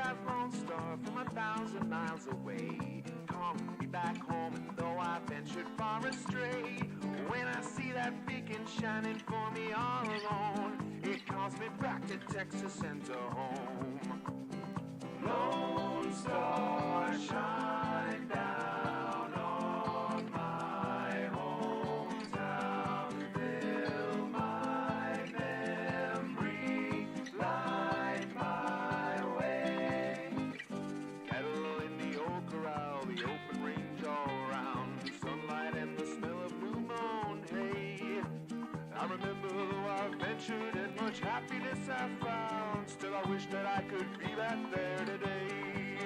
that lone star from 1,000 miles away, calling me back home, and though I ventured far astray, when I see that beacon shining for me all alone, it calls me back to Texas and to home. Lone star, shine down on my hometown, fill my memory, light my way. Cattle in the old corral, the open range all around, sunlight and the smell of new mown hay. I remember though I ventured and much happiness I found, still I wish that I could be back there today.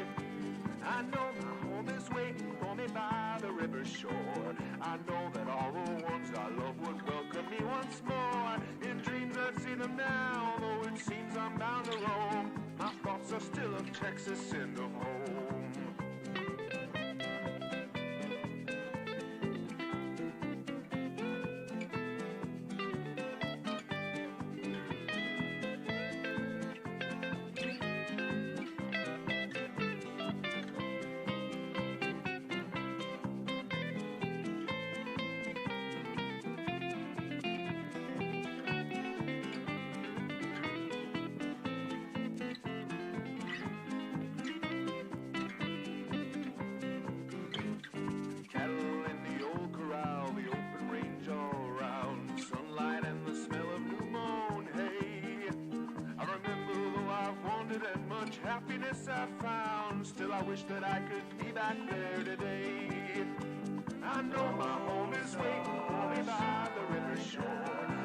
I know my home is waiting for me by the river shore. I know that all the ones I love would welcome me once more. In dreams I'd see them now, though it seems I'm bound to roam. My thoughts are still of Texas and of home. Happiness I found, still I wish that I could be back there today. I know my home is waiting for me by the river shore.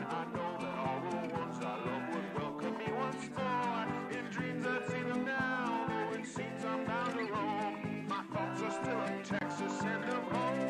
I know that all the ones I love would welcome me once more. In dreams I'd see them now, though it seems I'm bound to roam. My thoughts are still of Texas and of home.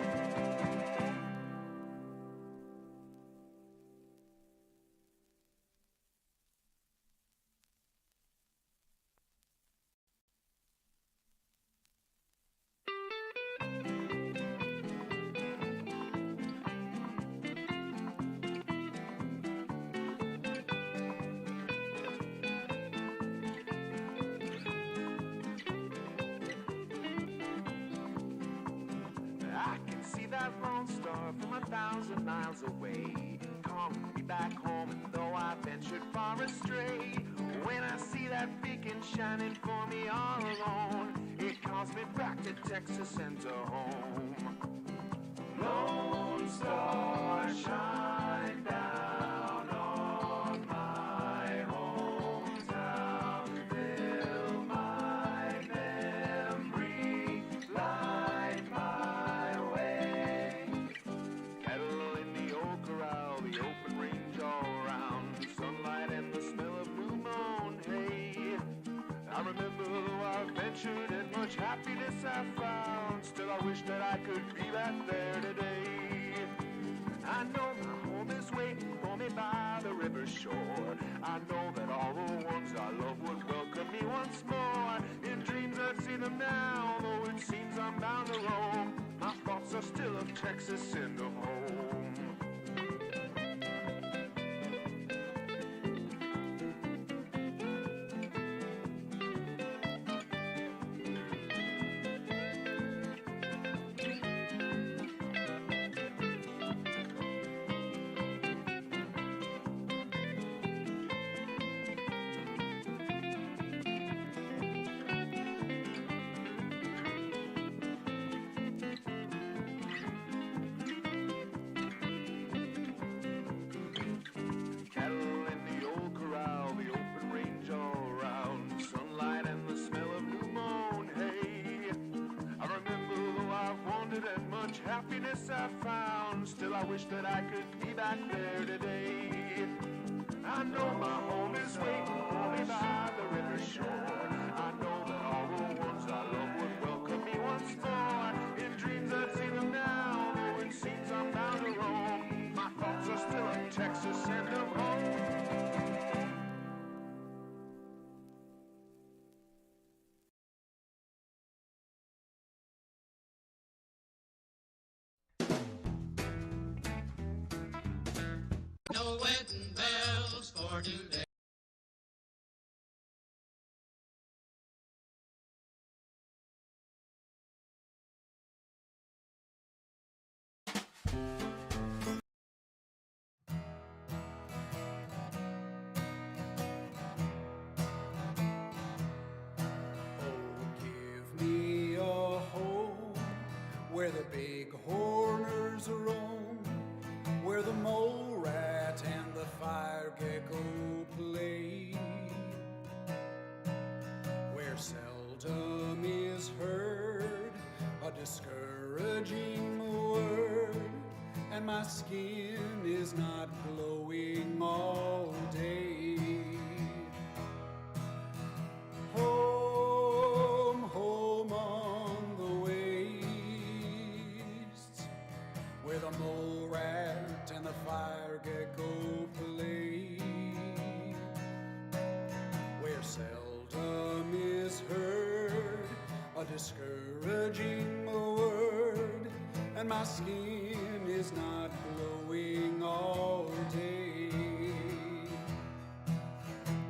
That lone star from 1,000 miles away, calling me back home, and though I ventured far astray, when I see that beacon shining for me all alone, it calls me back to Texas and to home. Lone star, shine down on my hometown, fill my memory, light my way. Cattle in the old corral, the open range all around, sunlight and the smell of new mown hay. I remember though I ventured and much happiness I found, still I wish that I could be back there today. I know my home is waiting for me by the river shore. I know that all the ones I love would welcome me once more. In dreams I'd see them now, though it seems I'm bound to roam. My thoughts are still of Texas and of home. Happiness I found, still I wish that I could be back there today. I know my home is waiting for me by the river shore. I know that all the ones I love would welcome me once more. In dreams I'd see them now, though it seems I'm bound to roam. My thoughts are still of Texas and of home. No wedding bells for today. discouraging word, and my skin is not glowing all day.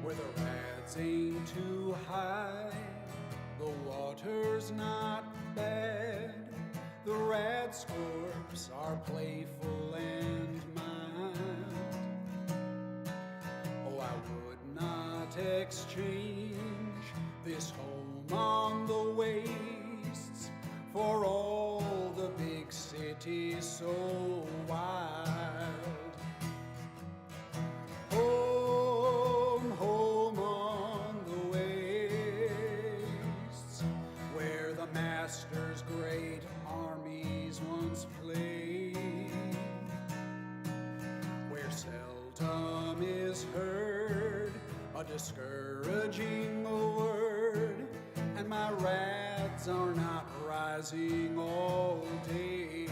Where the rats ain't too high, the water's not bad. The rat scorps are playful and mild. Oh, I would not exchange this home on the wastes for all the big cities so wild. Home, home on the wastes where the master's great armies once played, where seldom is heard a discouraging word, and my rats are not rising all day.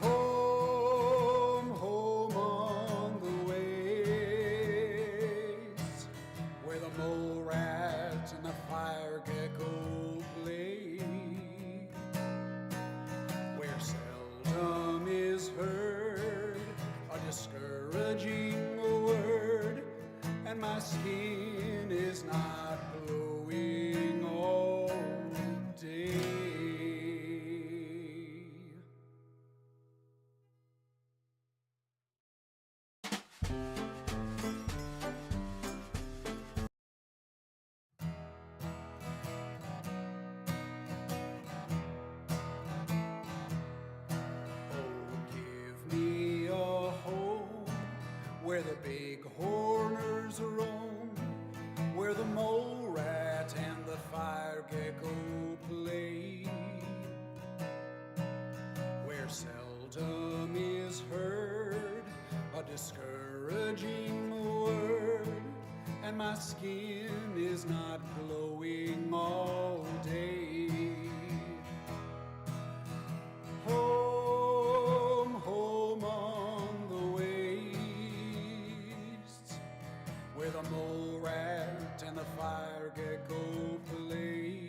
Home, home on the wastes where the mole rat and the fire gecko play, where seldom is heard a discouraging word, and my skin is not glowing all day. Where the big horners roam, where the mole rat and the fire gecko play, where seldom is heard a discouraging word, and my skin is not glowing all day. Home, home on the wastes where the mole rat and the fire gecko play,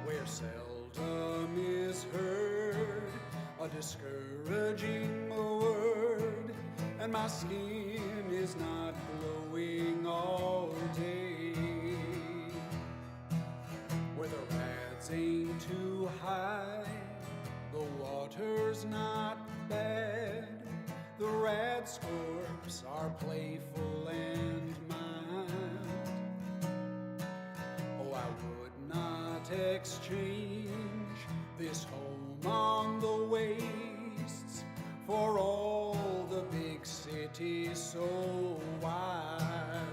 where seldom is heard a discouraging word, and my skin is not glowing all day. Where the rats ain't too high, the water's not bad. The rat scorps are playful and mild. Oh, I would not exchange this home on the wastes for all the big cities so wild.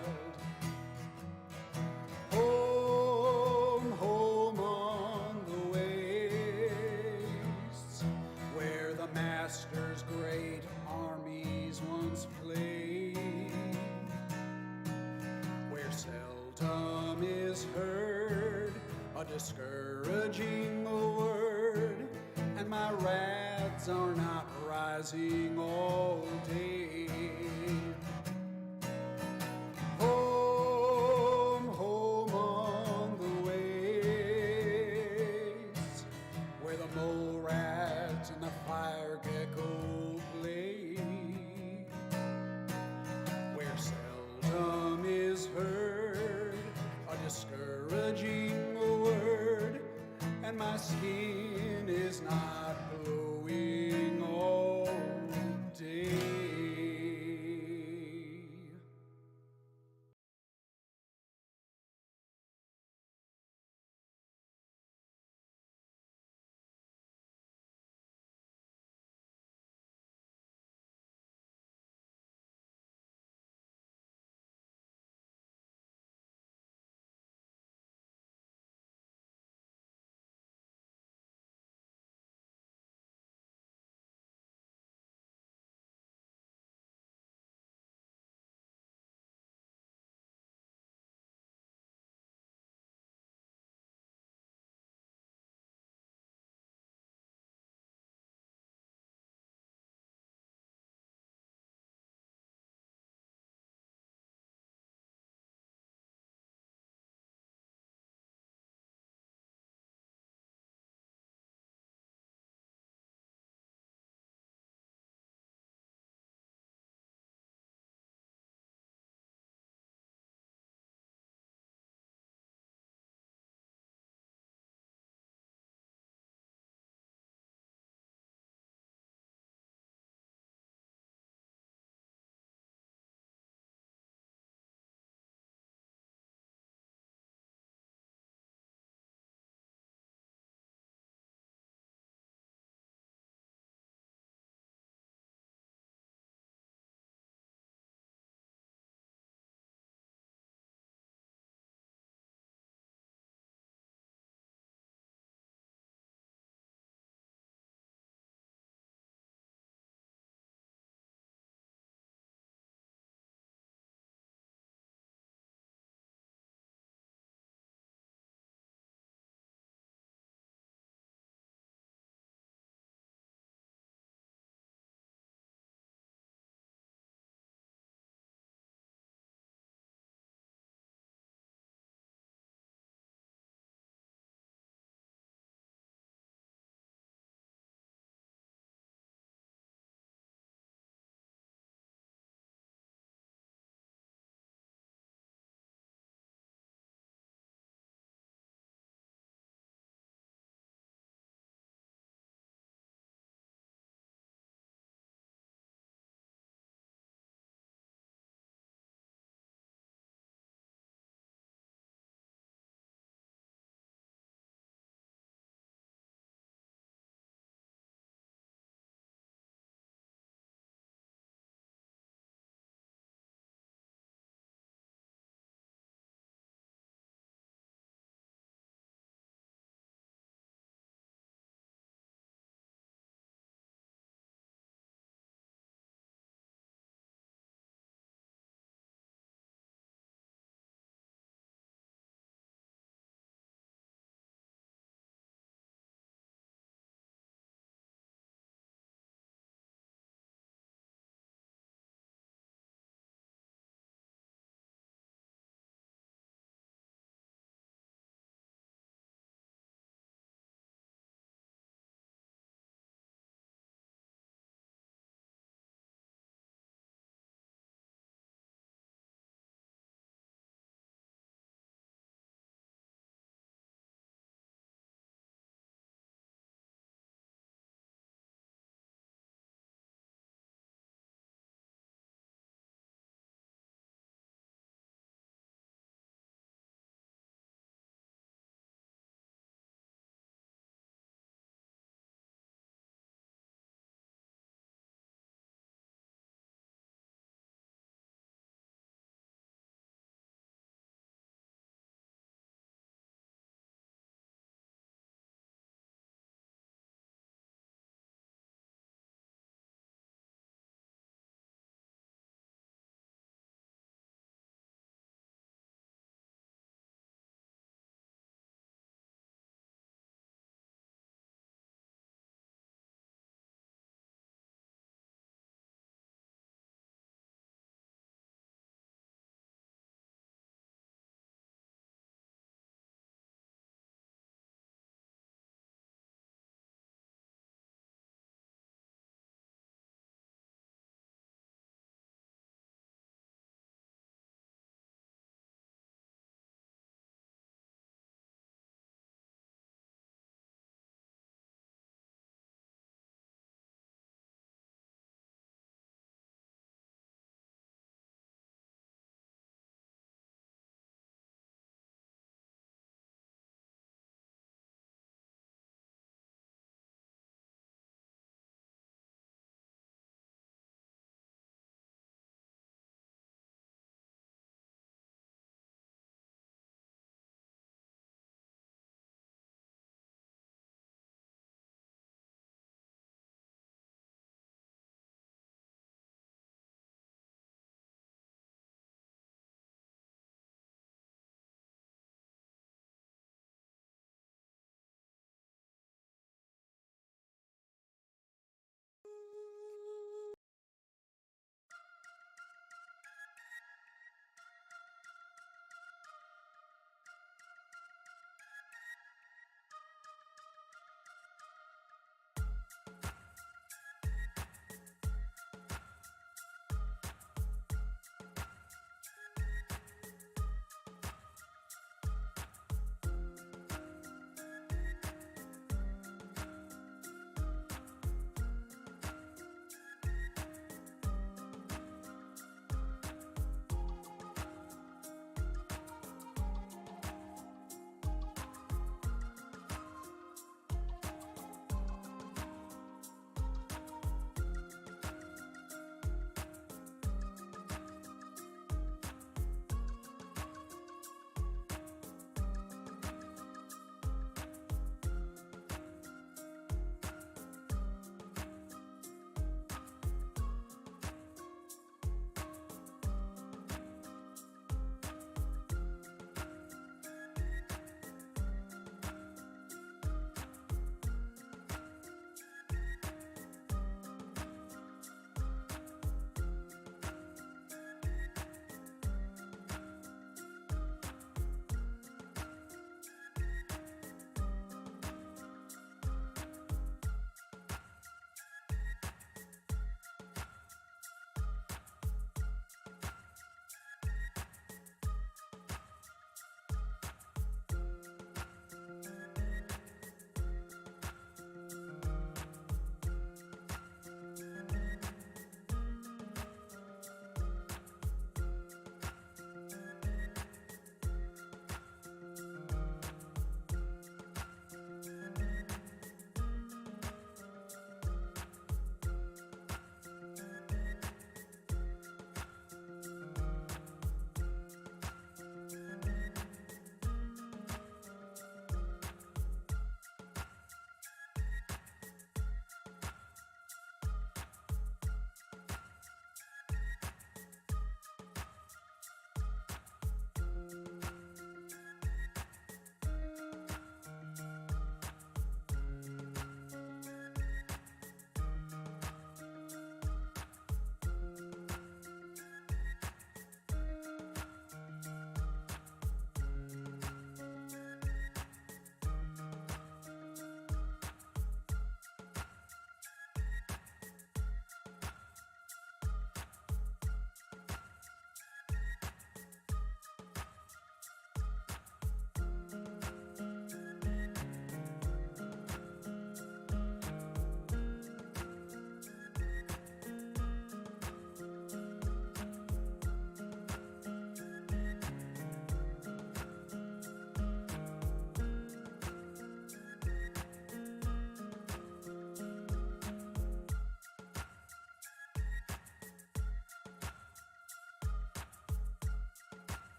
Home, home on the wastes where the master's great armies once played, where seldom is heard a discouraging word, and my rats are not rising all day. Home, home on the wastes where the mole rat and the fire gecko play, where seldom is heard a discouraging word, and my skin is not glowing all day.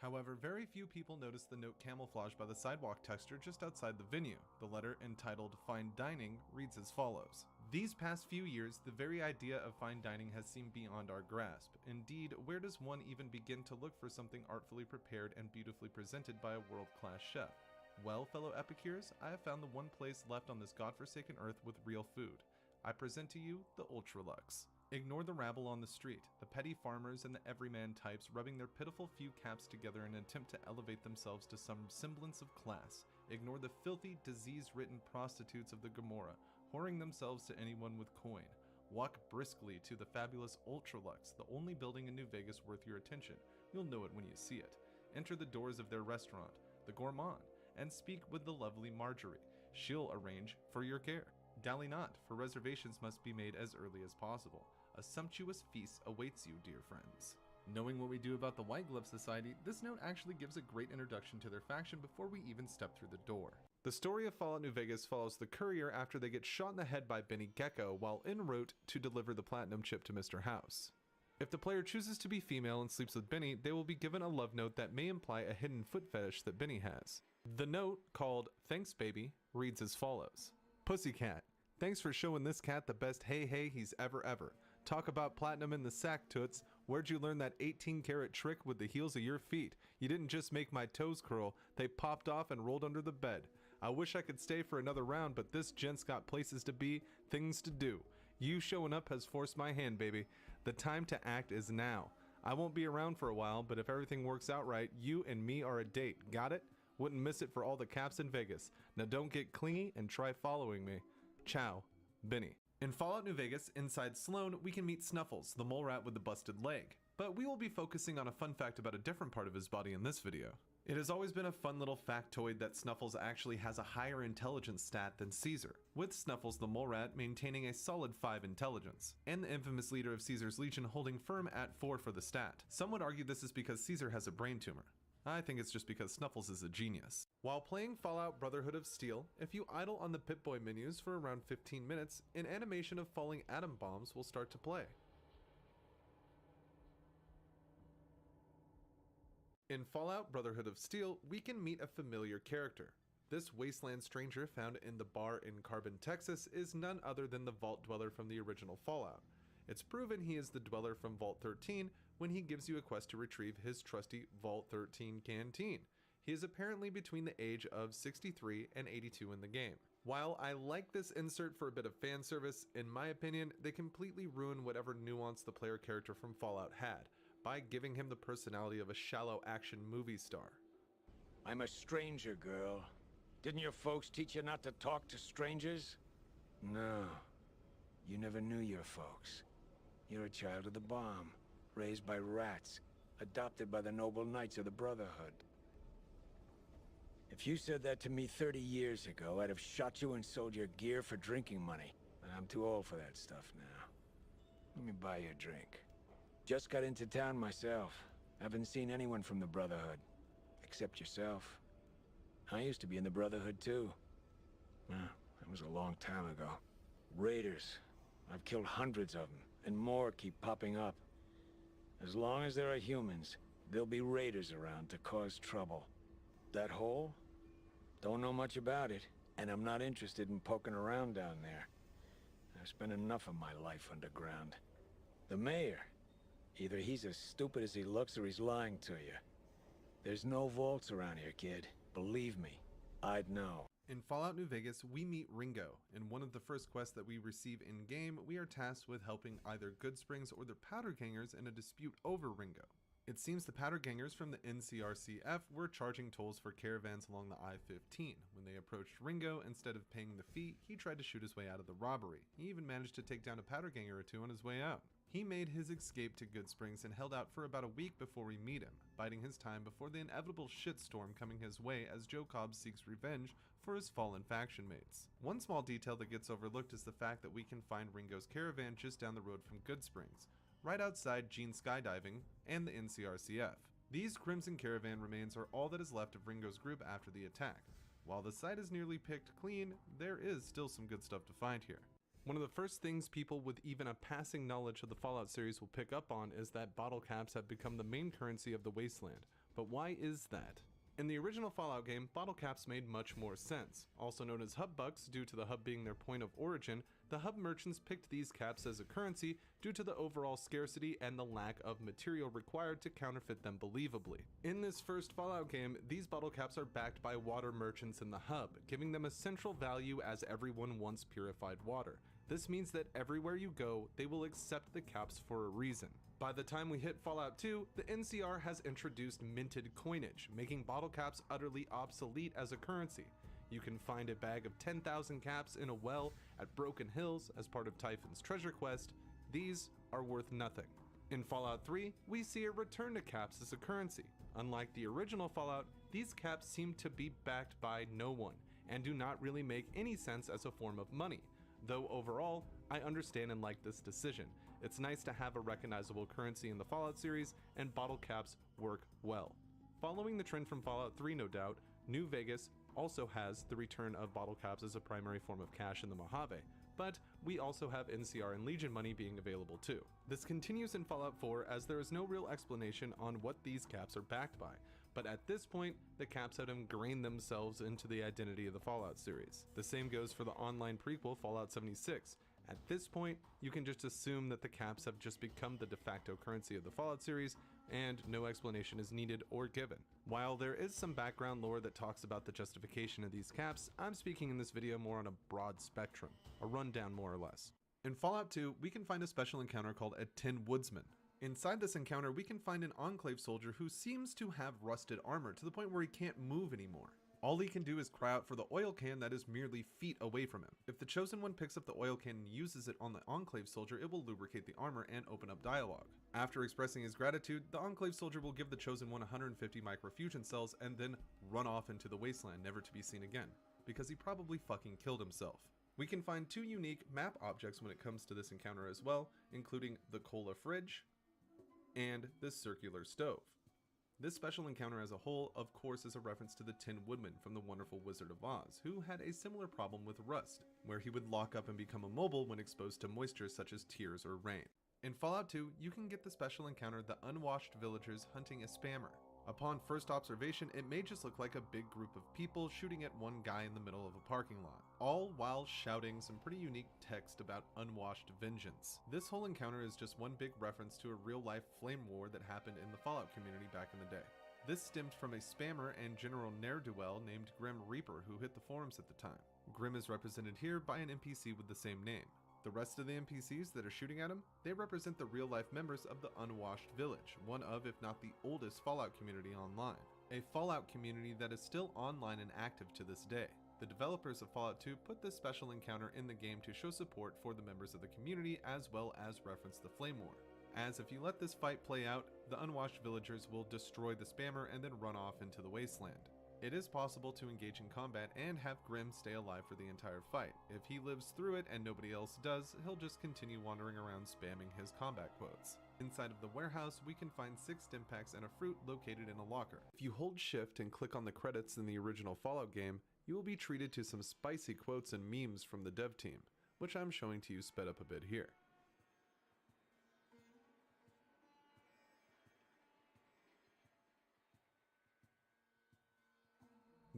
However, very few people notice the note camouflaged by the sidewalk texture just outside the venue. The letter entitled Fine Dining reads as follows. These past few years, the very idea of fine dining has seemed beyond our grasp. Indeed, where does one even begin to look for something artfully prepared and beautifully presented by a world-class chef? Well, fellow epicures, I have found the one place left on this godforsaken earth with real food. I present to you the Ultralux. Ignore the rabble on the street, the petty farmers and the everyman types rubbing their pitiful few caps together in an attempt to elevate themselves to some semblance of class. Ignore the filthy, disease-ridden prostitutes of the Gomorrah, whoring themselves to anyone with coin. Walk briskly to the fabulous Ultralux, the only building in New Vegas worth your attention. You'll know it when you see it. Enter the doors of their restaurant, the Gourmand, and speak with the lovely Marjorie. She'll arrange for your care. Dally not, for reservations must be made as early as possible. A sumptuous feast awaits you, dear friends. Knowing what we do about the White Glove Society, this note actually gives a great introduction to their faction before we even step through the door. The story of Fallout New Vegas follows the courier after they get shot in the head by Benny Gecko while en route to deliver the platinum chip to Mr. House. If the player chooses to be female and sleeps with Benny, they will be given a love note that may imply a hidden foot fetish that Benny has. The note, called Thanks Baby, reads as follows. Pussycat, thanks for showing this cat the best hey he's ever. Talk about platinum in the sack, toots. Where'd you learn that 18-karat trick with the heels of your feet? You didn't just make my toes curl, they popped off and rolled under the bed. I wish I could stay for another round, but this gent's got places to be, things to do. You showing up has forced my hand, baby. The time to act is now. I won't be around for a while, but if everything works out right, you and me are a date, got it? Wouldn't miss it for all the caps in Vegas. Now don't get clingy and try following me. Ciao, Benny. In Fallout New Vegas, inside Sloan, we can meet Snuffles, the mole rat with the busted leg. But we will be focusing on a fun fact about a different part of his body in this video. It has always been a fun little factoid that Snuffles actually has a higher intelligence stat than Caesar, with Snuffles the mole rat maintaining a solid 5 intelligence, and the infamous leader of Caesar's Legion holding firm at 4 for the stat. Some would argue this is because Caesar has a brain tumor. I think it's just because Snuffles is a genius. While playing Fallout Brotherhood of Steel, if you idle on the Pip-Boy menus for around 15 minutes, an animation of falling atom bombs will start to play. In Fallout Brotherhood of Steel, we can meet a familiar character. This wasteland stranger found in the bar in Carbon, Texas is none other than the Vault Dweller from the original Fallout. It's proven he is the Dweller from Vault 13 when he gives you a quest to retrieve his trusty Vault 13 canteen. He is apparently between the age of 63 and 82 in the game. While I like this insert for a bit of fan service, in my opinion, they completely ruin whatever nuance the player character from Fallout had by giving him the personality of a shallow action movie star. I'm a stranger, girl. Didn't your folks teach you not to talk to strangers? No. You never knew your folks. You're a child of the bomb, raised by rats, adopted by the noble knights of the Brotherhood. If you said that to me 30 years ago, I'd have shot you and sold your gear for drinking money. But I'm too old for that stuff now. Let me buy you a drink. Just got into town myself. Haven't seen anyone from the Brotherhood. Except yourself. I used to be in the Brotherhood too. Well, that was a long time ago. Raiders. I've killed hundreds of them, and more keep popping up. As long as there are humans, there'll be raiders around to cause trouble. That hole? Don't know much about it, and I'm not interested in poking around down there. I've spent enough of my life underground. The mayor? Either he's as stupid as he looks or he's lying to you. There's no vaults around here, kid. Believe me, I'd know. In Fallout New Vegas, we meet Ringo. In one of the first quests that we receive in-game, we are tasked with helping either Goodsprings or the Powder Gangers in a dispute over Ringo. It seems the Powder Gangers from the NCRCF were charging tolls for caravans along the I-15. When they approached Ringo, instead of paying the fee, he tried to shoot his way out of the robbery. He even managed to take down a Powder Ganger or two on his way out. He made his escape to Goodsprings and held out for about a week before we meet him, biding his time before the inevitable shitstorm coming his way as Joe Cobb seeks revenge for his fallen faction mates. One small detail that gets overlooked is the fact that we can find Ringo's caravan just down the road from Goodsprings, right outside Gene Skydiving and the NCRCF. These Crimson Caravan remains are all that is left of Ringo's group after the attack. While the site is nearly picked clean, there is still some good stuff to find here. One of the first things people with even a passing knowledge of the Fallout series will pick up on is that bottle caps have become the main currency of the Wasteland. But why is that? In the original Fallout game, bottle caps made much more sense. Also known as hub bucks due to the hub being their point of origin, the hub merchants picked these caps as a currency due to the overall scarcity and the lack of material required to counterfeit them believably. In this first Fallout game, these bottle caps are backed by water merchants in the hub, giving them a central value as everyone wants purified water. This means that everywhere you go, they will accept the caps for a reason. By the time we hit Fallout 2, the NCR has introduced minted coinage, making bottle caps utterly obsolete as a currency. You can find a bag of 10,000 caps in a well at Broken Hills as part of Typhon's treasure quest. These are worth nothing. In Fallout 3, we see a return to caps as a currency. Unlike the original Fallout, these caps seem to be backed by no one, and do not really make any sense as a form of money. Though overall, I understand and like this decision. It's nice to have a recognizable currency in the Fallout series, and bottle caps work well. Following the trend from Fallout 3, no doubt, New Vegas also has the return of bottle caps as a primary form of cash in the Mojave, but we also have NCR and Legion money being available too. This continues in Fallout 4 as there is no real explanation on what these caps are backed by, but at this point, the caps have ingrained themselves into the identity of the Fallout series. The same goes for the online prequel Fallout 76. At this point, you can just assume that the caps have just become the de facto currency of the Fallout series, and no explanation is needed or given. While there is some background lore that talks about the justification of these caps, I'm speaking in this video more on a broad spectrum, a rundown more or less. In Fallout 2, we can find a special encounter called a Tin Woodsman. Inside this encounter, we can find an Enclave soldier who seems to have rusted armor to the point where he can't move anymore. All he can do is cry out for the oil can that is merely feet away from him. If the Chosen One picks up the oil can and uses it on the Enclave soldier, it will lubricate the armor and open up dialogue. After expressing his gratitude, the Enclave soldier will give the Chosen One 150 microfusion cells and then run off into the wasteland, never to be seen again, because he probably fucking killed himself. We can find two unique map objects when it comes to this encounter as well, including the cola fridge and the circular stove. This special encounter as a whole, of course, is a reference to the Tin Woodman from The Wonderful Wizard of Oz, who had a similar problem with rust, where he would lock up and become immobile when exposed to moisture such as tears or rain. In Fallout 2, you can get the special encounter the Unwashed Villagers hunting a spammer. Upon first observation, it may just look like a big group of people shooting at one guy in the middle of a parking lot, all while shouting some pretty unique text about unwashed vengeance. This whole encounter is just one big reference to a real-life flame war that happened in the Fallout community back in the day. This stemmed from a spammer and general ne'er-do-well named Grim Reaper who hit the forums at the time. Grim is represented here by an NPC with the same name. The rest of the NPCs that are shooting at him, they represent the real-life members of the Unwashed Village, one of, if not the oldest Fallout community online. A Fallout community that is still online and active to this day. The developers of Fallout 2 put this special encounter in the game to show support for the members of the community as well as reference the Flame War. As if you let this fight play out, the Unwashed Villagers will destroy the spammer and then run off into the wasteland. It is possible to engage in combat and have Grim stay alive for the entire fight. If he lives through it and nobody else does, he'll just continue wandering around spamming his combat quotes. Inside of the warehouse, we can find 6 stim packs and a fruit located in a locker. If you hold shift and click on the credits in the original Fallout game, you will be treated to some spicy quotes and memes from the dev team, which I'm showing to you sped up a bit here.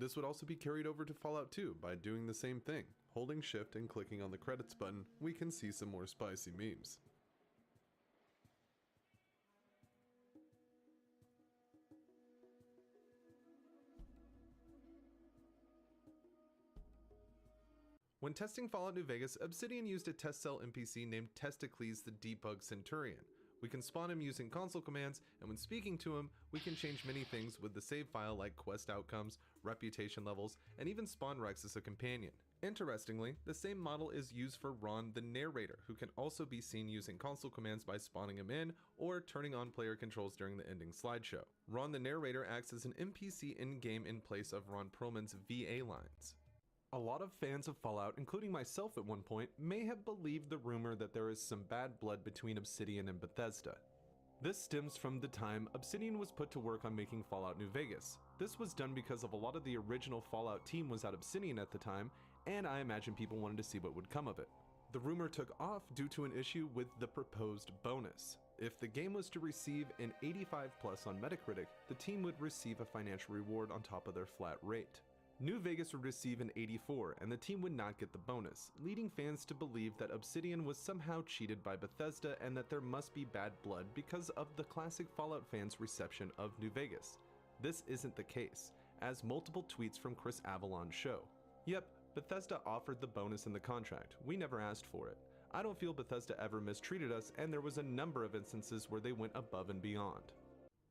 This would also be carried over to Fallout 2 by doing the same thing. Holding shift and clicking on the credits button, we can see some more spicy memes. When testing Fallout New Vegas, Obsidian used a test cell NPC named Testicles the Debug Centurion. We can spawn him using console commands, and when speaking to him, we can change many things with the save file like quest outcomes, reputation levels, and even spawn Rex as a companion. Interestingly, the same model is used for Ron the Narrator, who can also be seen using console commands by spawning him in or turning on player controls during the ending slideshow. Ron the Narrator acts as an NPC in-game in place of Ron Perlman's VA lines. A lot of fans of Fallout, including myself at one point, may have believed the rumor that there is some bad blood between Obsidian and Bethesda. This stems from the time Obsidian was put to work on making Fallout New Vegas. This was done because of a lot of the original Fallout team was at Obsidian at the time, and I imagine people wanted to see what would come of it. The rumor took off due to an issue with the proposed bonus. If the game was to receive an 85 plus on Metacritic, the team would receive a financial reward on top of their flat rate. New Vegas would receive an 84 and the team would not get the bonus, leading fans to believe that Obsidian was somehow cheated by Bethesda and that there must be bad blood because of the classic Fallout fans' reception of New Vegas. This isn't the case, as multiple tweets from Chris Avalon show. Yep, Bethesda offered the bonus in the contract, we never asked for it. I don't feel Bethesda ever mistreated us, and there was a number of instances where they went above and beyond.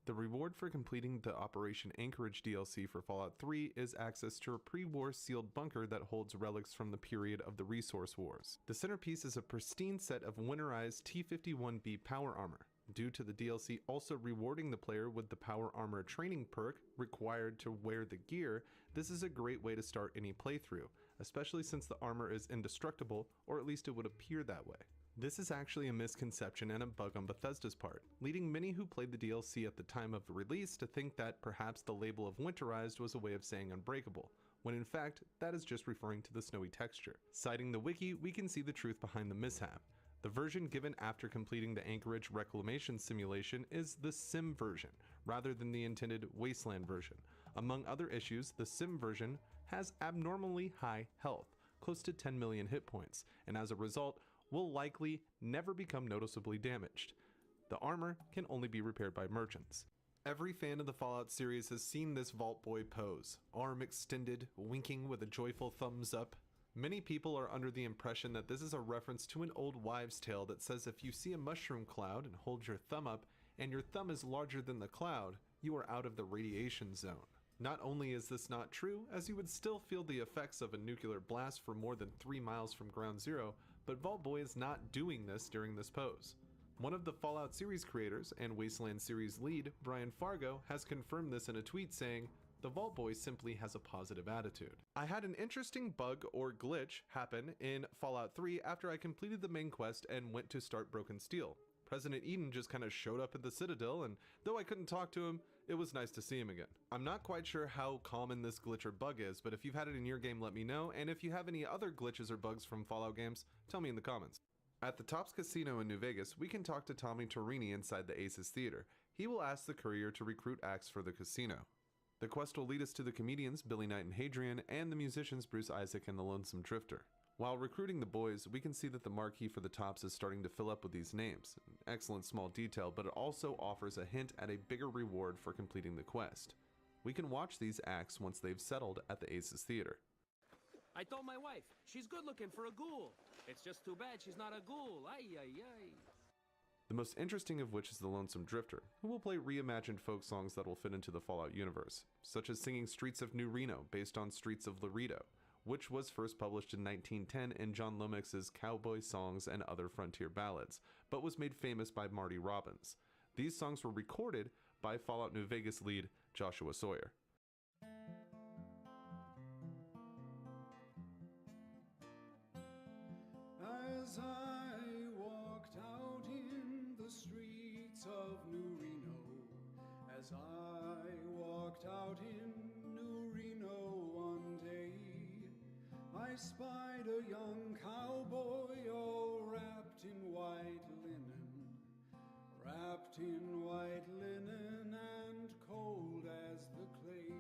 The reward for completing the Operation Anchorage DLC for Fallout 3 is access to a pre-war sealed bunker that holds relics from the period of the Resource Wars. The centerpiece is a pristine set of winterized T-51B power armor. Due to the DLC also rewarding the player with the power armor training perk required to wear the gear, this is a great way to start any playthrough, especially since the armor is indestructible, or at least it would appear that way. This is actually a misconception and a bug on Bethesda's part, leading many who played the DLC at the time of the release to think that perhaps the label of winterized was a way of saying unbreakable, when in fact, that is just referring to the snowy texture. Citing the wiki, we can see the truth behind the mishap. The version given after completing the Anchorage reclamation simulation is the sim version, rather than the intended wasteland version. Among other issues, the sim version has abnormally high health, close to 10 million hit points, and as a result, will likely never become noticeably damaged. The armor can only be repaired by merchants. Every fan of the Fallout series has seen this Vault Boy pose, arm extended, winking with a joyful thumbs up. Many people are under the impression that this is a reference to an old wives' tale that says if you see a mushroom cloud and hold your thumb up, and your thumb is larger than the cloud, you are out of the radiation zone. Not only is this not true, as you would still feel the effects of a nuclear blast for more than 3 miles from ground zero, but Vault Boy is not doing this during this pose. One of the Fallout series creators and Wasteland series lead, Brian Fargo, has confirmed this in a tweet saying, "The Vault Boy simply has a positive attitude." I had an interesting bug or glitch happen in Fallout 3 after I completed the main quest and went to start Broken Steel. President Eden just kind of showed up at the Citadel, and though I couldn't talk to him, it was nice to see him again. I'm not quite sure how common this glitch or bug is, but if you've had it in your game, let me know, and if you have any other glitches or bugs from Fallout games, tell me in the comments. At the Tops Casino in New Vegas, we can talk to Tommy Torini inside the Aces Theater. He will ask the courier to recruit acts for the casino. The quest will lead us to the comedians Billy Knight and Hadrian, and the musicians Bruce Isaac and the Lonesome Drifter. While recruiting the boys, we can see that the marquee for the Tops is starting to fill up with these names. An excellent small detail, but it also offers a hint at a bigger reward for completing the quest. We can watch these acts once they've settled at the Aces Theater. I told my wife, she's good looking for a ghoul. It's just too bad she's not a ghoul. Ay, ay, ay. The most interesting of which is the Lonesome Drifter, who will play reimagined folk songs that will fit into the Fallout universe, such as singing Streets of New Reno based on Streets of Laredo, which was first published in 1910 in John Lomax's Cowboy Songs and Other Frontier Ballads, but was made famous by Marty Robbins. These songs were recorded by Fallout New Vegas lead Joshua Sawyer. As I walked out in the streets of New Reno, as I walked out in New Reno one day, I spied a young cowboy all wrapped in white linen and cold as the clay.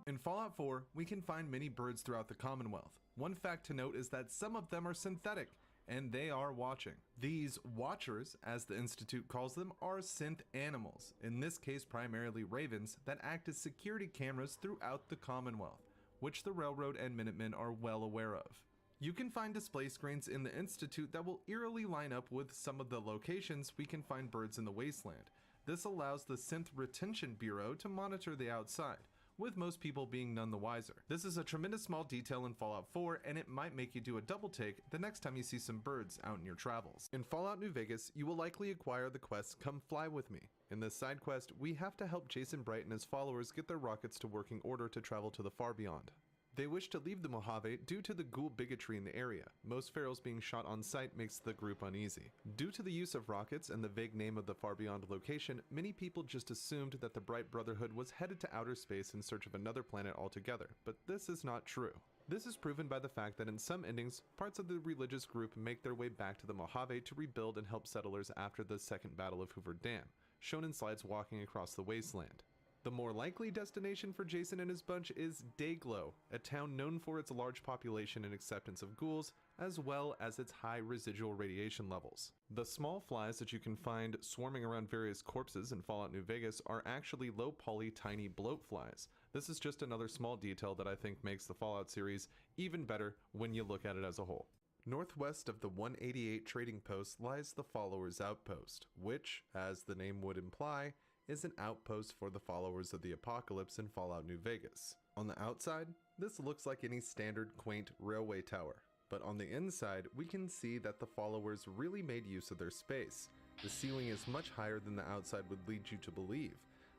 In Fallout 4, we can find many birds throughout the Commonwealth. One fact to note is that some of them are synthetic, and they are watching. These watchers, as the Institute calls them, are synth animals, in this case primarily ravens, that act as security cameras throughout the Commonwealth, which the Railroad and Minutemen are well aware of. You can find display screens in the Institute that will eerily line up with some of the locations we can find birds in the wasteland. This allows the Synth Retention Bureau to monitor the outside, with most people being none the wiser. This is a tremendous small detail in Fallout 4, and it might make you do a double take the next time you see some birds out in your travels. In Fallout New Vegas, you will likely acquire the quest Come Fly With Me. In this side quest, we have to help Jason Bright and his followers get their rockets to working order to travel to the far beyond. They wish to leave the Mojave due to the ghoul bigotry in the area. Most ferals being shot on sight makes the group uneasy. Due to the use of rockets and the vague name of the far beyond location, many people just assumed that the Bright Brotherhood was headed to outer space in search of another planet altogether, but this is not true. This is proven by the fact that in some endings, parts of the religious group make their way back to the Mojave to rebuild and help settlers after the Second Battle of Hoover Dam, shown in slides walking across the wasteland. The more likely destination for Jason and his bunch is Dayglow, a town known for its large population and acceptance of ghouls, as well as its high residual radiation levels. The small flies that you can find swarming around various corpses in Fallout New Vegas are actually low-poly tiny bloat flies. This is just another small detail that I think makes the Fallout series even better when you look at it as a whole. Northwest of the 188 trading post lies the Followers Outpost, which, as the name would imply, is an outpost for the followers of the apocalypse in Fallout New Vegas. On the outside, this looks like any standard quaint railway tower, but on the inside we can see that the followers really made use of their space. The ceiling is much higher than the outside would lead you to believe.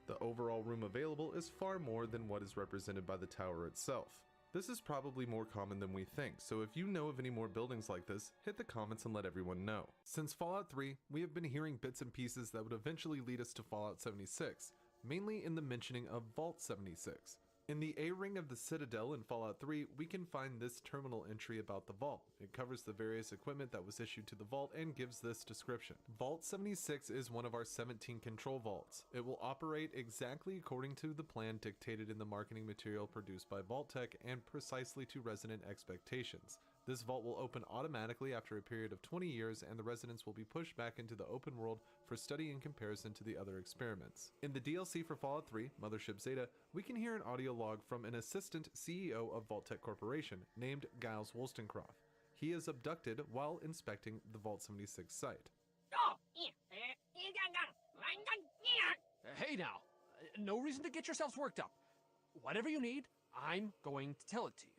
The overall room available is far more than what is represented by the tower itself. This is probably more common than we think, so if you know of any more buildings like this, hit the comments and let everyone know. Since Fallout 3, we have been hearing bits and pieces that would eventually lead us to Fallout 76, mainly in the mentioning of Vault 76. In the A-ring of the Citadel in Fallout 3, we can find this terminal entry about the vault. It covers the various equipment that was issued to the vault and gives this description. Vault 76 is one of our 17 control vaults. It will operate exactly according to the plan dictated in the marketing material produced by Vault-Tec and precisely to resident expectations. This vault will open automatically after a period of 20 years, and the residents will be pushed back into the open world for study in comparison to the other experiments. In the DLC for Fallout 3, Mothership Zeta, we can hear an audio log from an assistant CEO of Vault-Tec Corporation named Giles Wollstonecroft. He is abducted while inspecting the Vault 76 site. Hey now, no reason to get yourselves worked up. Whatever you need, I'm going to tell it to you.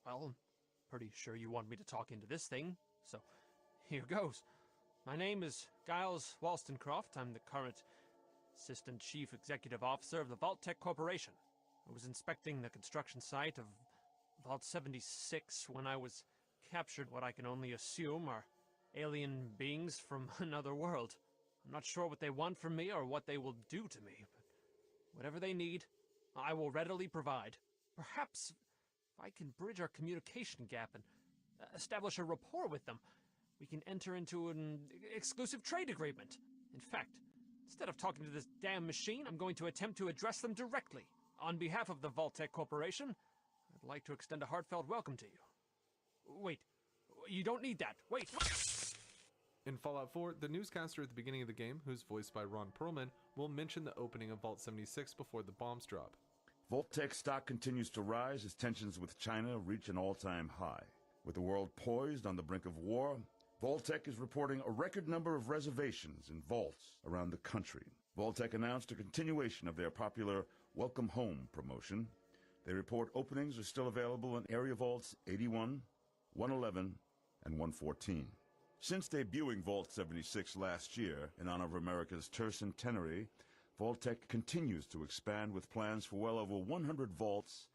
Well, I'm pretty sure you want me to talk into this thing, so here goes. My name is Giles Wollstonecroft. I'm the current Assistant Chief Executive Officer of the Vault-Tec Corporation. I was inspecting the construction site of Vault 76 when I was captured what I can only assume are alien beings from another world. I'm not sure what they want from me or what they will do to me, but whatever they need, I will readily provide. Perhaps if I can bridge our communication gap and establish a rapport with them, we can enter into an exclusive trade agreement. In fact, instead of talking to this damn machine, I'm going to attempt to address them directly. On behalf of the Vault-Tec Corporation, I'd like to extend a heartfelt welcome to you. Wait, you don't need that. Wait. In Fallout 4, the newscaster at the beginning of the game, who's voiced by Ron Perlman, will mention the opening of Vault 76 before the bombs drop. Vault-Tec stock continues to rise as tensions with China reach an all-time high. With the world poised on the brink of war, Vault-Tec is reporting a record number of reservations in vaults around the country. Vault-Tec announced a continuation of their popular Welcome Home promotion. They report openings are still available in Area Vaults 81, 111, and 114. Since debuting Vault 76 last year in honor of America's tercentenary, Vault-Tec continues to expand with plans for well over 100 vaults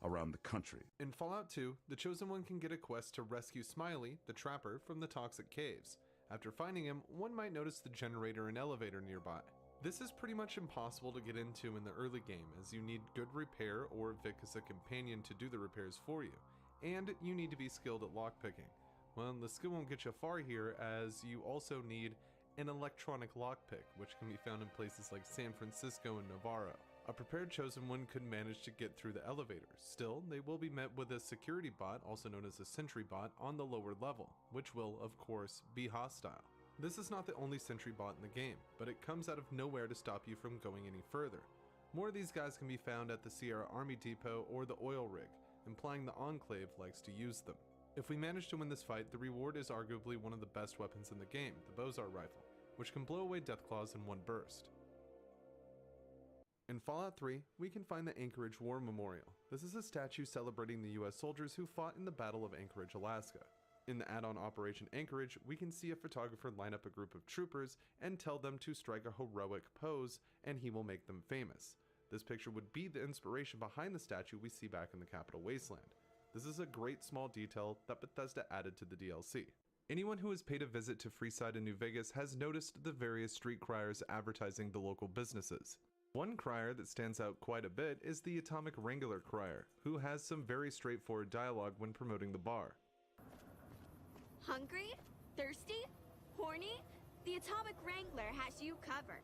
around the country. In Fallout 2, the Chosen One can get a quest to rescue Smiley, the Trapper, from the toxic caves. After finding him, one might notice the generator and elevator nearby. This is pretty much impossible to get into in the early game, as you need good repair or Vic as a companion to do the repairs for you, and you need to be skilled at lockpicking. Well, the skill won't get you far here, as you also need an electronic lockpick, which can be found in places like San Francisco and Navarro. A prepared Chosen One could manage to get through the elevator. Still, they will be met with a security bot, also known as a sentry bot, on the lower level, which will, of course, be hostile. This is not the only sentry bot in the game, but it comes out of nowhere to stop you from going any further. More of these guys can be found at the Sierra Army Depot or the oil rig, implying the Enclave likes to use them. If we manage to win this fight, the reward is arguably one of the best weapons in the game, the Bozar rifle, which can blow away Deathclaws in one burst. In Fallout 3, we can find the Anchorage War Memorial. This is a statue celebrating the US soldiers who fought in the Battle of Anchorage, Alaska. In the add-on Operation Anchorage, we can see a photographer line up a group of troopers and tell them to strike a heroic pose, and he will make them famous. This picture would be the inspiration behind the statue we see back in the Capital Wasteland. This is a great small detail that Bethesda added to the DLC. Anyone who has paid a visit to Freeside in New Vegas has noticed the various street criers advertising the local businesses. One crier that stands out quite a bit is the Atomic Wrangler crier, who has some very straightforward dialogue when promoting the bar. Hungry? Thirsty? Horny? The Atomic Wrangler has you covered.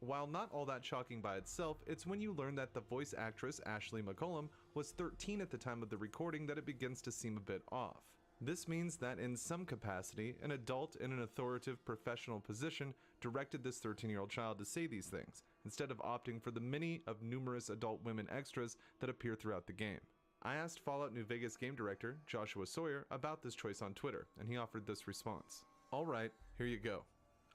While not all that shocking by itself, it's when you learn that the voice actress Ashley McCollum was 13 at the time of the recording that it begins to seem a bit off. This means that in some capacity, an adult in an authoritative professional position directed this 13-year-old child to say these things, instead of opting for the many of numerous adult women extras that appear throughout the game. I asked Fallout New Vegas game director Joshua Sawyer about this choice on Twitter, and he offered this response. Alright, here you go.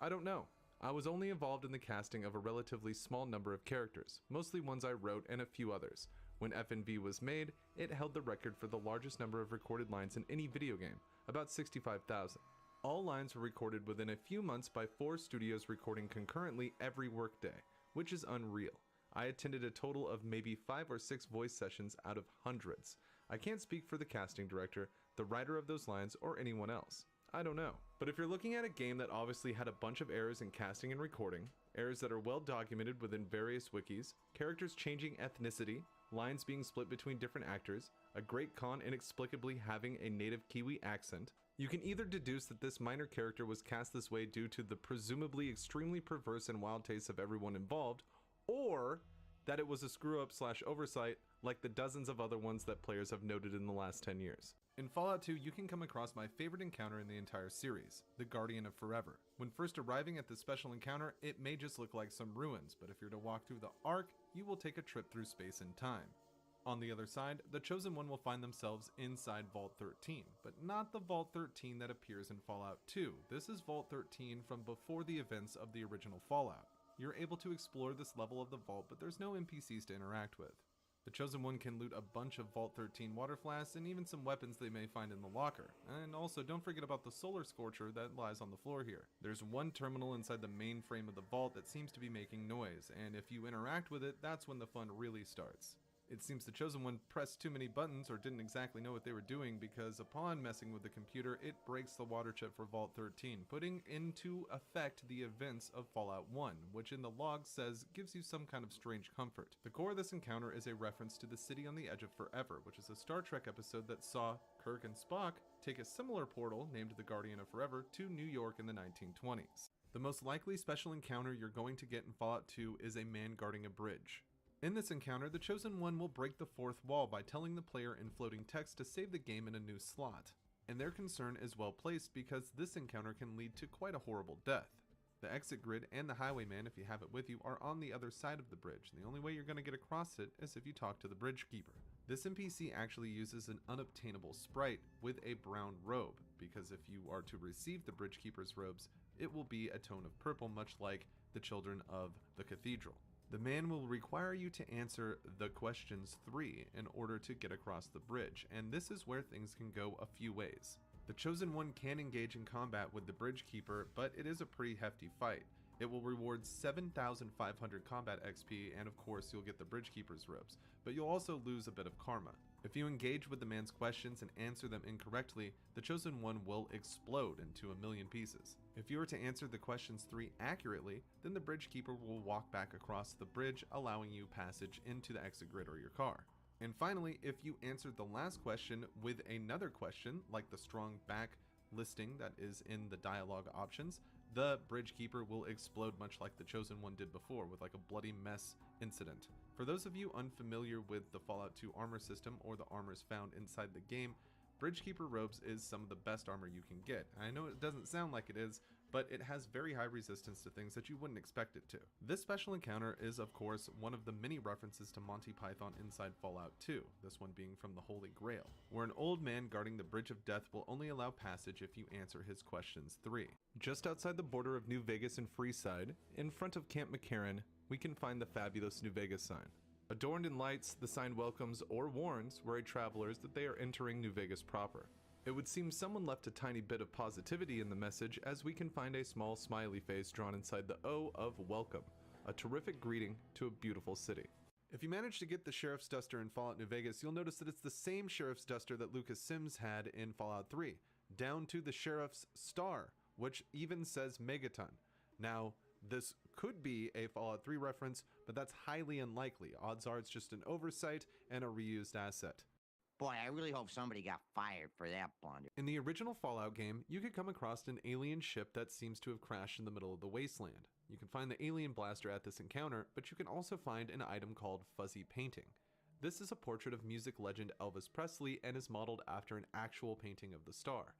I don't know. I was only involved in the casting of a relatively small number of characters, mostly ones I wrote and a few others. When FNV was made, it held the record for the largest number of recorded lines in any video game, about 65,000. All lines were recorded within a few months by 4 studios recording concurrently every workday, which is unreal. I attended a total of maybe 5 or 6 voice sessions out of hundreds. I can't speak for the casting director, the writer of those lines, or anyone else. I don't know. But if you're looking at a game that obviously had a bunch of errors in casting and recording, errors that are well documented within various wikis, characters changing ethnicity, lines being split between different actors, a great con inexplicably having a native Kiwi accent, you can either deduce that this minor character was cast this way due to the presumably extremely perverse and wild tastes of everyone involved, or that it was a screw-up / oversight like the dozens of other ones that players have noted in the last 10 years. In Fallout 2, you can come across my favorite encounter in the entire series, the Guardian of Forever. When first arriving at this special encounter, it may just look like some ruins, but if you're to walk through the Ark, you will take a trip through space and time. On the other side, the Chosen One will find themselves inside Vault 13, but not the Vault 13 that appears in Fallout 2. This is Vault 13 from before the events of the original Fallout. You're able to explore this level of the vault, but there's no NPCs to interact with. The Chosen One can loot a bunch of Vault 13 water flasks and even some weapons they may find in the locker. And also, don't forget about the Solar Scorcher that lies on the floor here. There's one terminal inside the main frame of the vault that seems to be making noise, and if you interact with it, that's when the fun really starts. It seems the Chosen One pressed too many buttons or didn't exactly know what they were doing, because upon messing with the computer, it breaks the water chip for Vault 13, putting into effect the events of Fallout 1, which in the log says gives you some kind of strange comfort. The core of this encounter is a reference to the City on the Edge of Forever, which is a Star Trek episode that saw Kirk and Spock take a similar portal, named the Guardian of Forever, to New York in the 1920s. The most likely special encounter you're going to get in Fallout 2 is a man guarding a bridge. In this encounter, the Chosen One will break the fourth wall by telling the player in floating text to save the game in a new slot. And their concern is well placed because this encounter can lead to quite a horrible death. The exit grid and the highwayman, if you have it with you, are on the other side of the bridge. The only way you're going to get across it is if you talk to the bridge keeper. This NPC actually uses an unobtainable sprite with a brown robe, because if you are to receive the bridge keeper's robes, it will be a tone of purple, much like the children of the cathedral. The man will require you to answer the questions 3 in order to get across the bridge, and this is where things can go a few ways. The Chosen One can engage in combat with the bridge keeper, but it is a pretty hefty fight. It will reward 7,500 combat XP, and of course you'll get the bridge keeper's robes, but you'll also lose a bit of karma. If you engage with the man's questions and answer them incorrectly, the Chosen One will explode into a million pieces. If you are to answer the questions 3 accurately, then the bridge keeper will walk back across the bridge, allowing you passage into the exit grid or your car. And finally, if you answered the last question with another question, like the strong back listing that is in the dialogue options, the bridge keeper will explode much like the Chosen One did before, with like a bloody mess incident. For those of you unfamiliar with the Fallout 2 armor system or the armors found inside the game, Bridgekeeper robes is some of the best armor you can get. I know it doesn't sound like it is, but it has very high resistance to things that you wouldn't expect it to. This special encounter is, of course, one of the many references to Monty Python inside Fallout 2, this one being from the Holy Grail, where an old man guarding the Bridge of Death will only allow passage if you answer his questions 3. Just outside the border of New Vegas and Freeside, in front of Camp McCarran, we can find the fabulous New Vegas sign. Adorned in lights, the sign welcomes or warns worried travelers that they are entering New Vegas proper. It would seem someone left a tiny bit of positivity in the message, as we can find a small smiley face drawn inside the O of welcome. a terrific greeting to a beautiful city. If you manage to get the Sheriff's Duster in Fallout New Vegas, you'll notice that it's the same Sheriff's Duster that Lucas Sims had in Fallout 3, down to the Sheriff's Star, which even says Megaton. Now, this could be a Fallout 3 reference, but that's highly unlikely. Odds are it's just an oversight and a reused asset. Boy, I really hope somebody got fired for that blunder. In the original Fallout game, you could come across an alien ship that seems to have crashed in the middle of the wasteland. You can find the alien blaster at this encounter, but you can also find an item called Fuzzy Painting. This is a portrait of music legend Elvis Presley and is modeled after an actual painting of the star.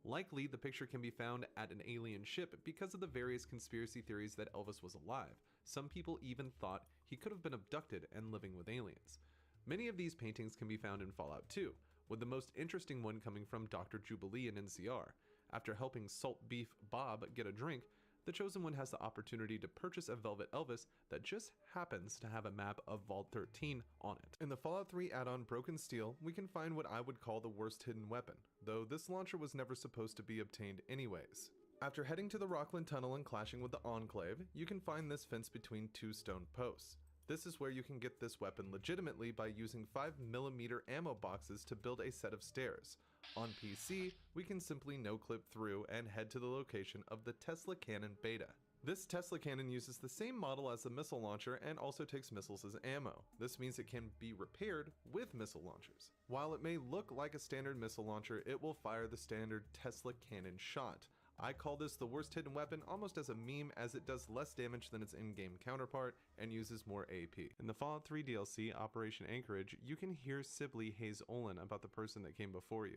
Likely, the picture can be found at an alien ship because of the various conspiracy theories that Elvis was alive. Some people even thought he could have been abducted and living with aliens. Many of these paintings can be found in Fallout 2, with the most interesting one coming from Dr. Jubilee in NCR. After helping Salt Beef Bob get a drink, the Chosen One has the opportunity to purchase a Velvet Elvis that just happens to have a map of Vault 13 on it. In the Fallout 3 add-on Broken Steel, we can find what I would call the worst hidden weapon, though this launcher was never supposed to be obtained anyways. After heading to the Rockland Tunnel and clashing with the Enclave, you can find this fence between two stone posts. This is where you can get this weapon legitimately by using 5mm ammo boxes to build a set of stairs. On PC, we can simply no-clip through and head to the location of the Tesla Cannon Beta. This Tesla Cannon uses the same model as the missile launcher and also takes missiles as ammo. This means it can be repaired with missile launchers. While it may look like a standard missile launcher, it will fire the standard Tesla Cannon shot. I call this the worst hidden weapon almost as a meme, as it does less damage than its in-game counterpart and uses more AP. In the Fallout 3 DLC, Operation Anchorage, you can hear Sibley haze Olin about the person that came before you.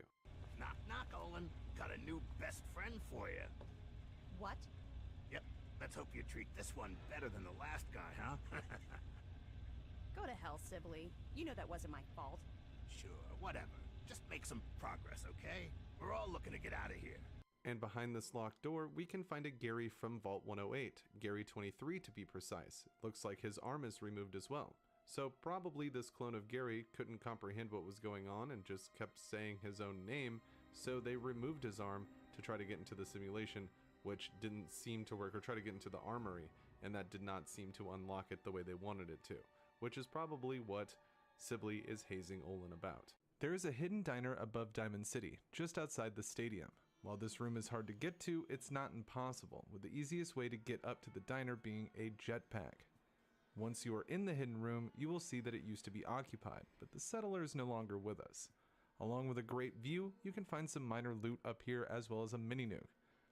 Knock, knock, Olin. Got a new best friend for you. What? Yep, let's hope you treat this one better than the last guy, huh? Go to hell, Sibley. You know that wasn't my fault. Sure, whatever. Just make some progress, okay? We're all looking to get out of here. And behind this locked door, we can find a Gary from Vault 108, Gary 23 to be precise. Looks like his arm is removed as well. So probably this clone of Gary couldn't comprehend what was going on and just kept saying his own name, so they removed his arm to try to get into the simulation, which didn't seem to work, or try to get into the armory, and that did not seem to unlock it the way they wanted it to, which is probably what Sibley is hazing Olin about. There is a hidden diner above Diamond City, just outside the stadium. While this room is hard to get to, it's not impossible, with the easiest way to get up to the diner being a jetpack. Once you are in the hidden room, you will see that it used to be occupied, but the settler is no longer with us. Along with a great view, you can find some minor loot up here as well as a mini nuke.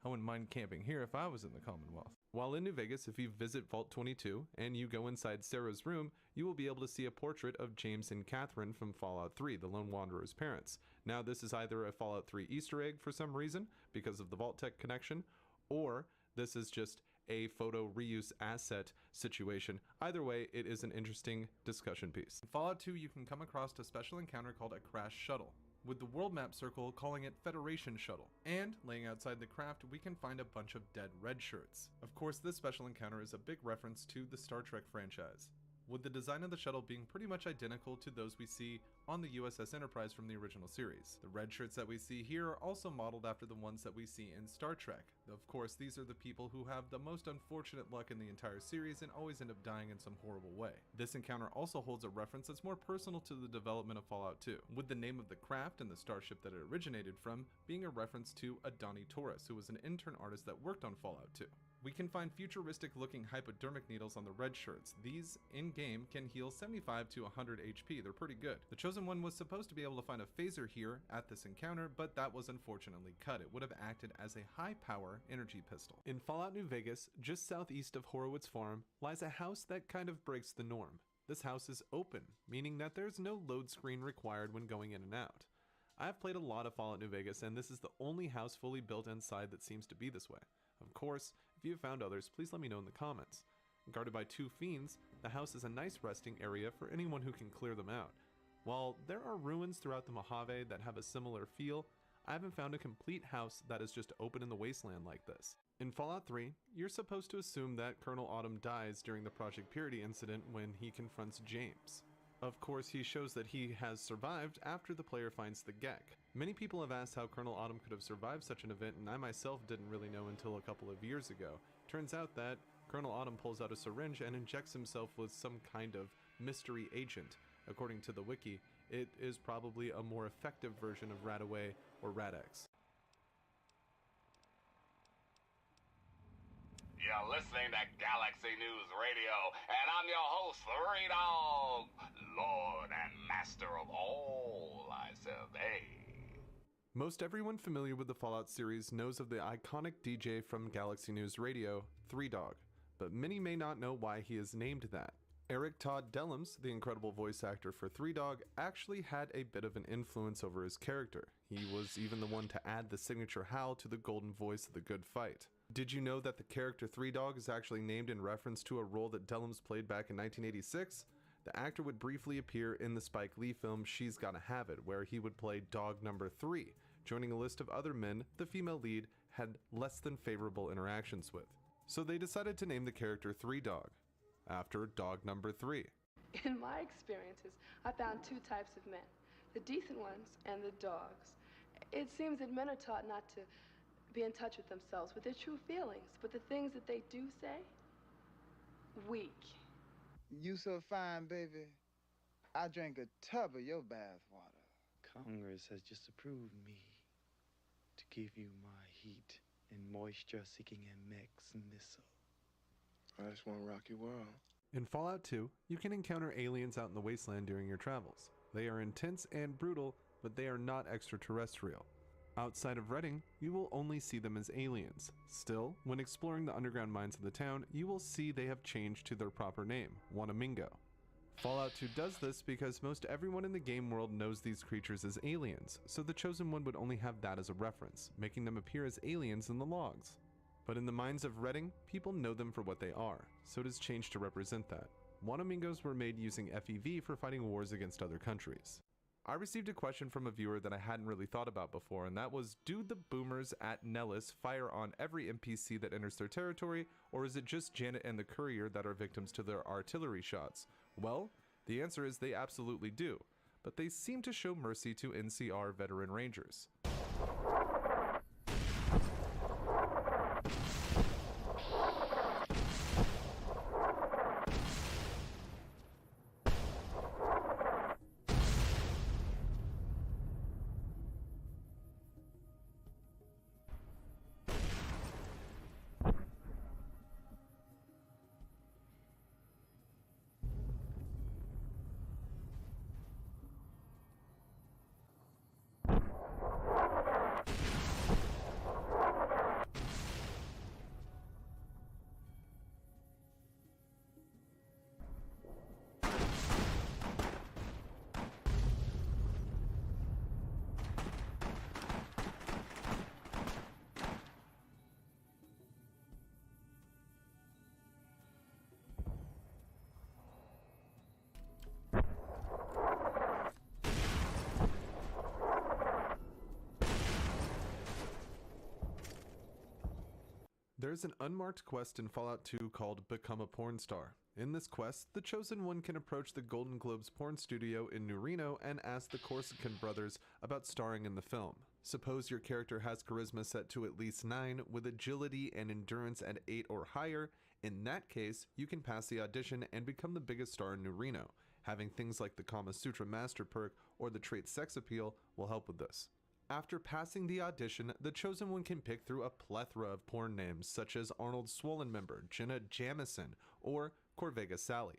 I wouldn't mind camping here if I was in the Commonwealth. While in New Vegas, if you visit Vault 22 and you go inside Sarah's room, you will be able to see a portrait of James and Catherine from Fallout 3, the Lone Wanderer's parents. Now, this is either a Fallout 3 Easter egg for some reason, because of the Vault-Tec connection, or this is just a photo reuse asset situation. Either way, it is an interesting discussion piece. In Fallout 2, you can come across a special encounter called a crash shuttle, with the world map circle calling it Federation Shuttle. And, laying outside the craft, we can find a bunch of dead red shirts. Of course, this special encounter is a big reference to the Star Trek franchise, with the design of the shuttle being pretty much identical to those we see on the USS Enterprise from the original series. The red shirts that we see here are also modeled after the ones that we see in Star Trek. Of course, these are the people who have the most unfortunate luck in the entire series and always end up dying in some horrible way. This encounter also holds a reference that's more personal to the development of Fallout 2, with the name of the craft and the starship that it originated from being a reference to Adani Torres, who was an intern artist that worked on Fallout 2. We can find futuristic looking hypodermic needles on the red shirts. These, in-game, can heal 75 to 100 HP. They're pretty good. The Chosen One was supposed to be able to find a phaser here at this encounter, but that was unfortunately cut. It would have acted as a high-power energy pistol. In Fallout New Vegas, just southeast of Horowitz Farm, lies a house that kind of breaks the norm. This house is open, meaning that there's no load screen required when going in and out. I've played a lot of Fallout New Vegas, and this is the only house fully built inside that seems to be this way. Of course, if you have found others, please let me know in the comments. Guarded by two fiends, the house is a nice resting area for anyone who can clear them out. While there are ruins throughout the Mojave that have a similar feel, I haven't found a complete house that is just open in the wasteland like this. In Fallout 3, you're supposed to assume that Colonel Autumn dies during the Project Purity incident when he confronts James. Of course, he shows that he has survived after the player finds the Gek. Many people have asked how Colonel Autumn could have survived such an event, and I myself didn't really know until a couple of years ago. Turns out that Colonel Autumn pulls out a syringe and injects himself with some kind of mystery agent. According to the wiki, it is probably a more effective version of Radaway or Rad-X. You're listening to Galaxy News Radio, and I'm your host, 3Dog, Lord and Master of all I survey. Most everyone familiar with the Fallout series knows of the iconic DJ from Galaxy News Radio, 3Dog, but many may not know why he is named that. Eric Todd Dellums, the incredible voice actor for 3Dog, actually had a bit of an influence over his character. He was even the one to add the signature howl to the golden voice of the Good Fight. Did you know that the character 3Dog is actually named in reference to a role that Dellums played back in 1986? The actor would briefly appear in the Spike Lee film She's Gotta Have It, where he would play Dog Number 3, joining a list of other men the female lead had less than favorable interactions with. So they decided to name the character 3Dog, after Dog Number 3. In my experiences, I found two types of men, the decent ones and the dogs. It seems that men are taught not to be in touch with themselves, with their true feelings, but the things that they do say, weak. You so fine, baby. I drank a tub of your bath water. Congress has just approved me to give you my heat and moisture-seeking mix missile. That's one rocky world. In Fallout 2, you can encounter aliens out in the wasteland during your travels. They are intense and brutal, but they are not extraterrestrial. Outside of Reading, you will only see them as aliens. Still, when exploring the underground mines of the town, you will see they have changed to their proper name, Wanamingo. Fallout 2 does this because most everyone in the game world knows these creatures as aliens, so the Chosen One would only have that as a reference, making them appear as aliens in the logs. But in the mines of Reading, people know them for what they are, so it has changed to represent that. Wanamingos were made using FEV for fighting wars against other countries. I received a question from a viewer that I hadn't really thought about before, and that was, do the boomers at Nellis fire on every NPC that enters their territory, or is it just Janet and the courier that are victims to their artillery shots? Well, the answer is they absolutely do, but they seem to show mercy to NCR veteran rangers. There's an unmarked quest in Fallout 2 called Become a Porn Star. In this quest, the Chosen One can approach the Golden Globes porn studio in New Reno and ask the Corsican brothers about starring in the film. Suppose your character has charisma set to at least 9 with agility and endurance at 8 or higher. In that case, you can pass the audition and become the biggest star in New Reno. Having things like the Kama Sutra Master perk or the trait Sex Appeal will help with this. After passing the audition, the Chosen One can pick through a plethora of porn names such as Arnold Swollenmember, Jenna Jamison, or Corvega Sally.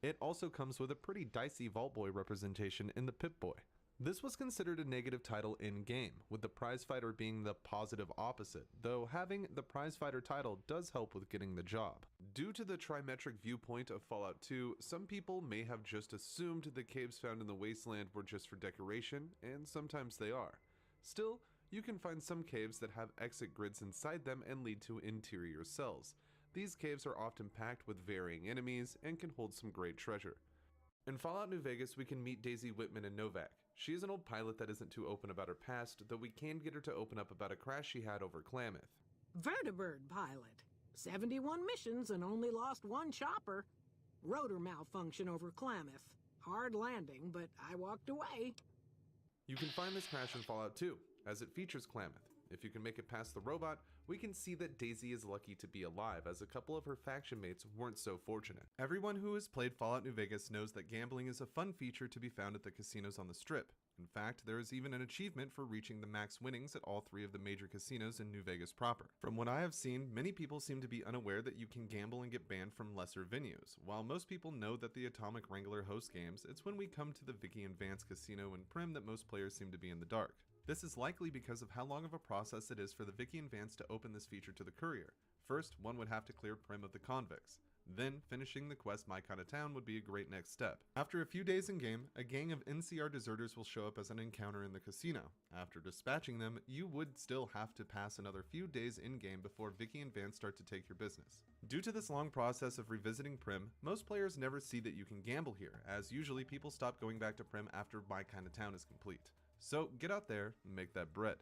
It also comes with a pretty dicey Vault Boy representation in the Pip-Boy. This was considered a negative title in-game, with the prizefighter being the positive opposite, though having the prizefighter title does help with getting the job. Due to the trimetric viewpoint of Fallout 2, some people may have just assumed the caves found in the wasteland were just for decoration, and sometimes they are. Still, you can find some caves that have exit grids inside them and lead to interior cells. These caves are often packed with varying enemies and can hold some great treasure. In Fallout New Vegas, we can meet Daisy Whitman in Novak. She is an old pilot that isn't too open about her past, though we can get her to open up about a crash she had over Klamath. Vertibird pilot. 71 missions and only lost 1 chopper. Rotor malfunction over Klamath. Hard landing, but I walked away. You can find this crash in Fallout 2, as it features Klamath. If you can make it past the robot, we can see that Daisy is lucky to be alive, as a couple of her faction mates weren't so fortunate. Everyone who has played Fallout New Vegas knows that gambling is a fun feature to be found at the casinos on the Strip. In fact, there is even an achievement for reaching the max winnings at all 3 of the major casinos in New Vegas proper. From what I have seen, many people seem to be unaware that you can gamble and get banned from lesser venues. While most people know that the Atomic Wrangler hosts games, it's when we come to the Vicky and Vance Casino in Primm that most players seem to be in the dark. This is likely because of how long of a process it is for the Vicky and Vance to open this feature to the courier. First, one would have to clear Primm of the convicts. Then, finishing the quest My Kind of Town would be a great next step. After a few days in game, a gang of NCR deserters will show up as an encounter in the casino. After dispatching them, you would still have to pass another few days in game before Vicky and Vance start to take your business. Due to this long process of revisiting Primm, most players never see that you can gamble here, as usually people stop going back to Primm after My Kind of Town is complete. So get out there and make that bread.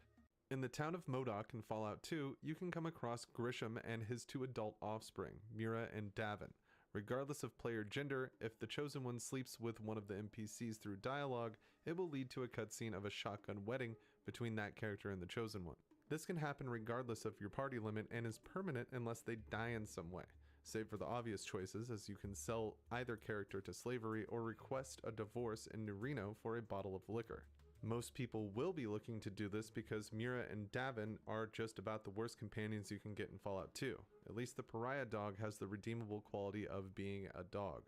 In the town of Modoc in Fallout 2, you can come across Grisham and his 2 adult offspring, Mira and Davin. Regardless of player gender, if the Chosen One sleeps with one of the NPCs through dialogue, it will lead to a cutscene of a shotgun wedding between that character and the Chosen One. This can happen regardless of your party limit and is permanent unless they die in some way, save for the obvious choices, as you can sell either character to slavery or request a divorce in New Reno for a bottle of liquor. Most people will be looking to do this because Mira and Davin are just about the worst companions you can get in Fallout 2. At least the pariah dog has the redeemable quality of being a dog.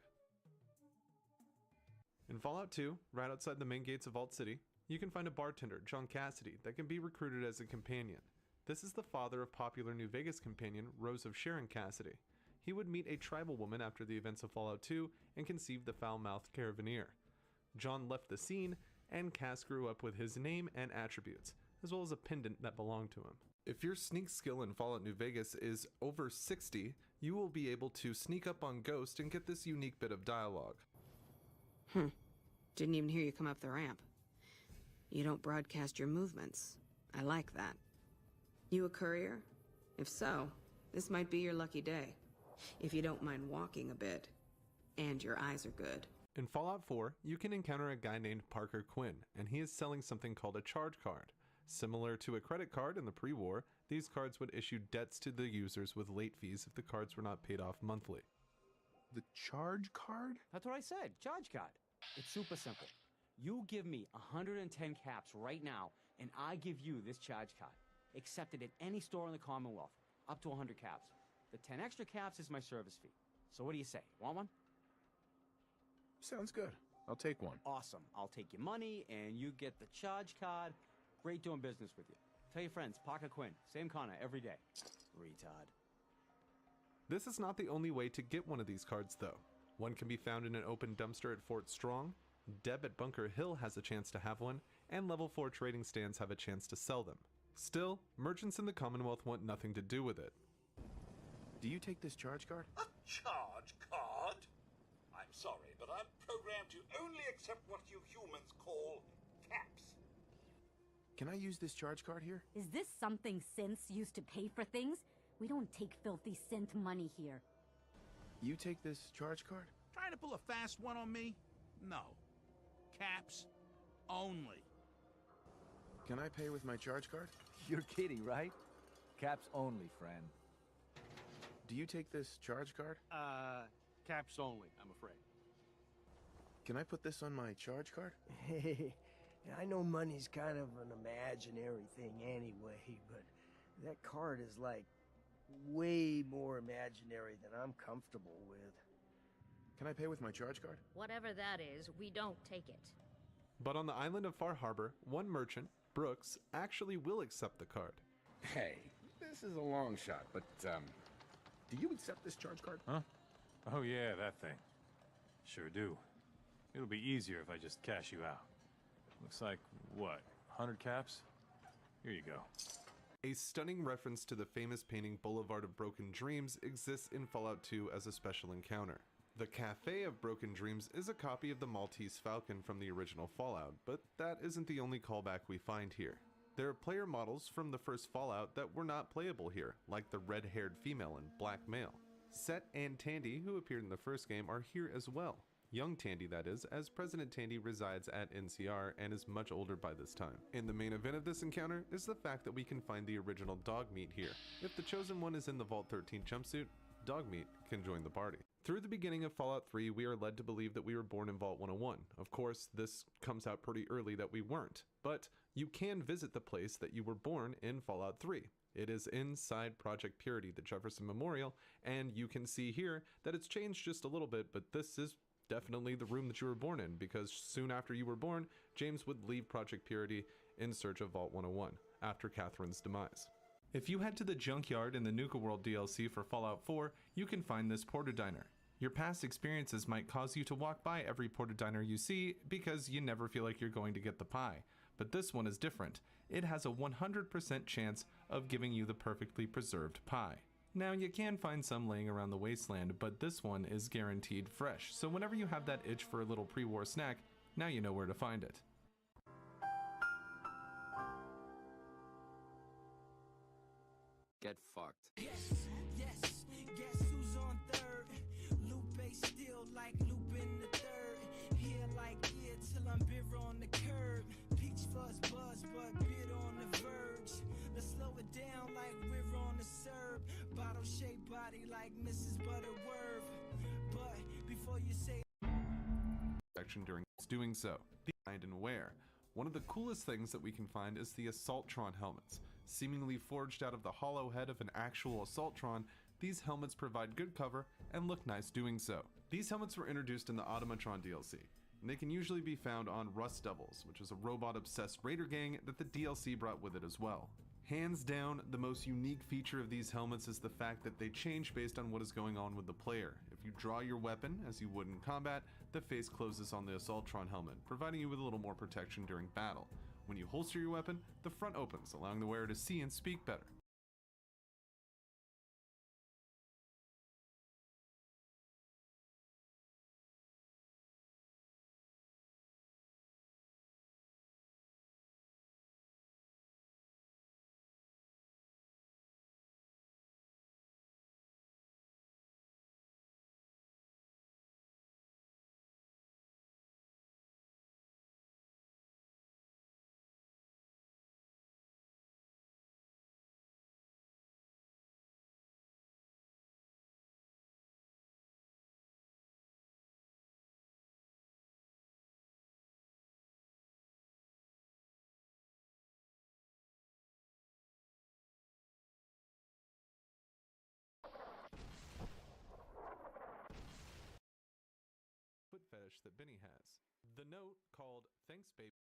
In Fallout 2, right outside the main gates of Vault City, you can find a bartender, John Cassidy, that can be recruited as a companion. This is the father of popular New Vegas companion Rose of Sharon Cassidy. He would meet a tribal woman after the events of Fallout 2 and conceive the foul-mouthed Caravaneer. John left the scene, and Cass grew up with his name and attributes, as well as a pendant that belonged to him. If your sneak skill in Fallout New Vegas is over 60, you will be able to sneak up on Ghost and get this unique bit of dialogue. Didn't even hear you come up the ramp. You don't broadcast your movements. I like that. You a courier? If so, this might be your lucky day. If you don't mind walking a bit. And your eyes are good. In Fallout 4, you can encounter a guy named Parker Quinn, and he is selling something called a charge card. Similar to a credit card in the pre-war, these cards would issue debts to the users with late fees if the cards were not paid off monthly. The charge card? That's what I said, charge card. It's super simple. You give me 110 caps right now, and I give you this charge card. Accepted at any store in the Commonwealth, up to 100 caps. The 10 extra caps is my service fee. So what do you say, want one? Sounds good. I'll take one. Awesome. I'll take your money, and you get the charge card. Great doing business with you. Tell your friends, Parker Quinn, same corner every day. Retard. This is not the only way to get one of these cards, though. One can be found in an open dumpster at Fort Strong, Deb at Bunker Hill has a chance to have one, and level 4 trading stands have a chance to sell them. Still, merchants in the Commonwealth want nothing to do with it. Do you take this charge card? A charge card? I'm sorry, but I'm programmed to only accept what you humans call caps. Can I use this charge card here? Is this something synths used to pay for things? We don't take filthy synth money here. You take this charge card? Trying to pull a fast one on me? No. Caps only. Can I pay with my charge card? You're kidding, right? Caps only, friend. Do you take this charge card? Caps only, I'm afraid. Can I put this on my charge card? Hey, I know money's kind of an imaginary thing anyway, but that card is like way more imaginary than I'm comfortable with. Can I pay with my charge card? Whatever that is, we don't take it. But on the island of Far Harbor, one merchant, Brooks, actually will accept the card. Hey, this is a long shot, but, do you accept this charge card? Huh? Oh yeah, that thing. Sure do. It'll be easier if I just cash you out. Looks like, what, 100 caps? Here you go. A stunning reference to the famous painting Boulevard of Broken Dreams exists in Fallout 2 as a special encounter. The Cafe of Broken Dreams is a copy of the Maltese Falcon from the original Fallout, but that isn't the only callback we find here. There are player models from the first Fallout that were not playable here, like the red-haired female and black male. Set and Tandy, who appeared in the first game, are here as well. Young Tandy, that is, as President Tandy resides at NCR and is much older by this time. And the main event of this encounter is the fact that we can find the original Dogmeat here. If the Chosen One is in the Vault 13 jumpsuit, Dogmeat can join the party. Through the beginning of Fallout 3, we are led to believe that we were born in Vault 101. Of course, this comes out pretty early that we weren't, but you can visit the place that you were born in Fallout 3. It is inside Project Purity, the Jefferson Memorial, and you can see here that it's changed just a little bit, but this is definitely the room that you were born in, because soon after you were born, James would leave Project Purity in search of Vault 101 after Catherine's demise. If you head to the Junkyard in the Nuka World DLC for Fallout 4, you can find this Porta Diner. Your past experiences might cause you to walk by every Porta Diner you see because you never feel like you're going to get the pie. But this one is different. It has a 100% chance of giving you the perfectly preserved pie. Now, you can find some laying around the wasteland, but this one is guaranteed fresh, so whenever you have that itch for a little pre-war snack, now you know where to find it. Get fucked. Yes, guess who's on third? Lupe still like Lupe in the third. Here like here till I'm bitter on the curb. Peach fuzz buzz, but bitter on the verge. Let's slow it down like we're on the serve. Bottle shaped body like Mrs. Butterworth. But before you say During doing so, behind and where. One of the coolest things that we can find is the Assaultron helmets. Seemingly forged out of the hollow head of an actual Assaultron, these helmets provide good cover and look nice doing so. These helmets were introduced in the Automatron DLC, and they can usually be found on Rust Devils, which is a robot-obsessed raider gang that the DLC brought with it as well. Hands down, the most unique feature of these helmets is the fact that they change based on what is going on with the player. If you draw your weapon, as you would in combat, the face closes on the Assaultron helmet, providing you with a little more protection during battle. When you holster your weapon, the front opens, allowing the wearer to see and speak better. Foot fetish that Benny has. The note called "Thanks, Baby."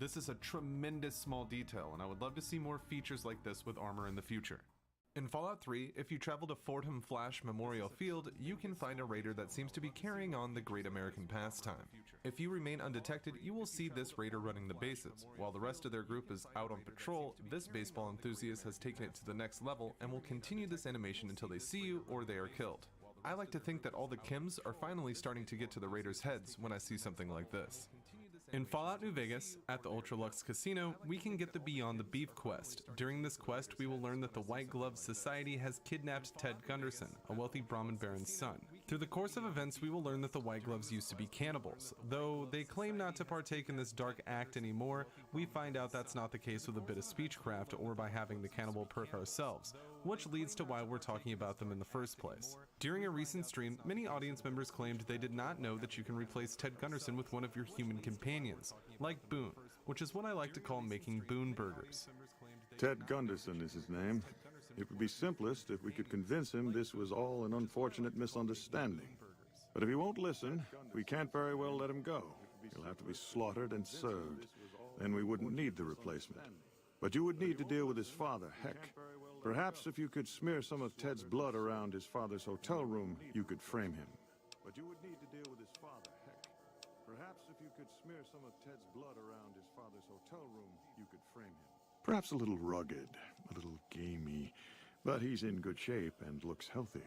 This is a tremendous small detail, and I would love to see more features like this with armor in the future. In Fallout 3, if you travel to Fordham Flash Memorial Field, you can find a raider that seems to be carrying on the Great American Pastime. If you remain undetected, you will see this raider running the bases. While the rest of their group is out on patrol, this baseball enthusiast has taken it to the next level and will continue this animation until they see you or they are killed. I like to think that all the chems are finally starting to get to the raiders' heads when I see something like this. In Fallout New Vegas, at the Ultralux Casino, we can get the Beyond the Beef quest. During this quest, we will learn that the White Glove Society has kidnapped Ted Gunderson, a wealthy Brahmin baron's son. Through the course of events, we will learn that the White Gloves used to be cannibals. Though they claim not to partake in this dark act anymore, we find out that's not the case with a bit of speechcraft or by having the cannibal perk ourselves, which leads to why we're talking about them in the first place. During a recent stream, many audience members claimed they did not know that you can replace Ted Gunderson with one of your human companions, like Boone, which is what I like to call making Boone burgers. Ted Gunderson is his name. It would be simplest if we could convince him this was all an unfortunate misunderstanding. But if he won't listen, we can't very well let him go. He'll have to be slaughtered and served. Then we wouldn't need the replacement. But you would need to deal with his father, Heck. Perhaps if you could smear some of Ted's blood around his father's hotel room, you could frame him. But you would need to deal with his father, Heck. Perhaps if you could smear some of Ted's blood around his father's hotel room, you could frame him. Perhaps a little rugged, a little gamey, but he's in good shape and looks healthy.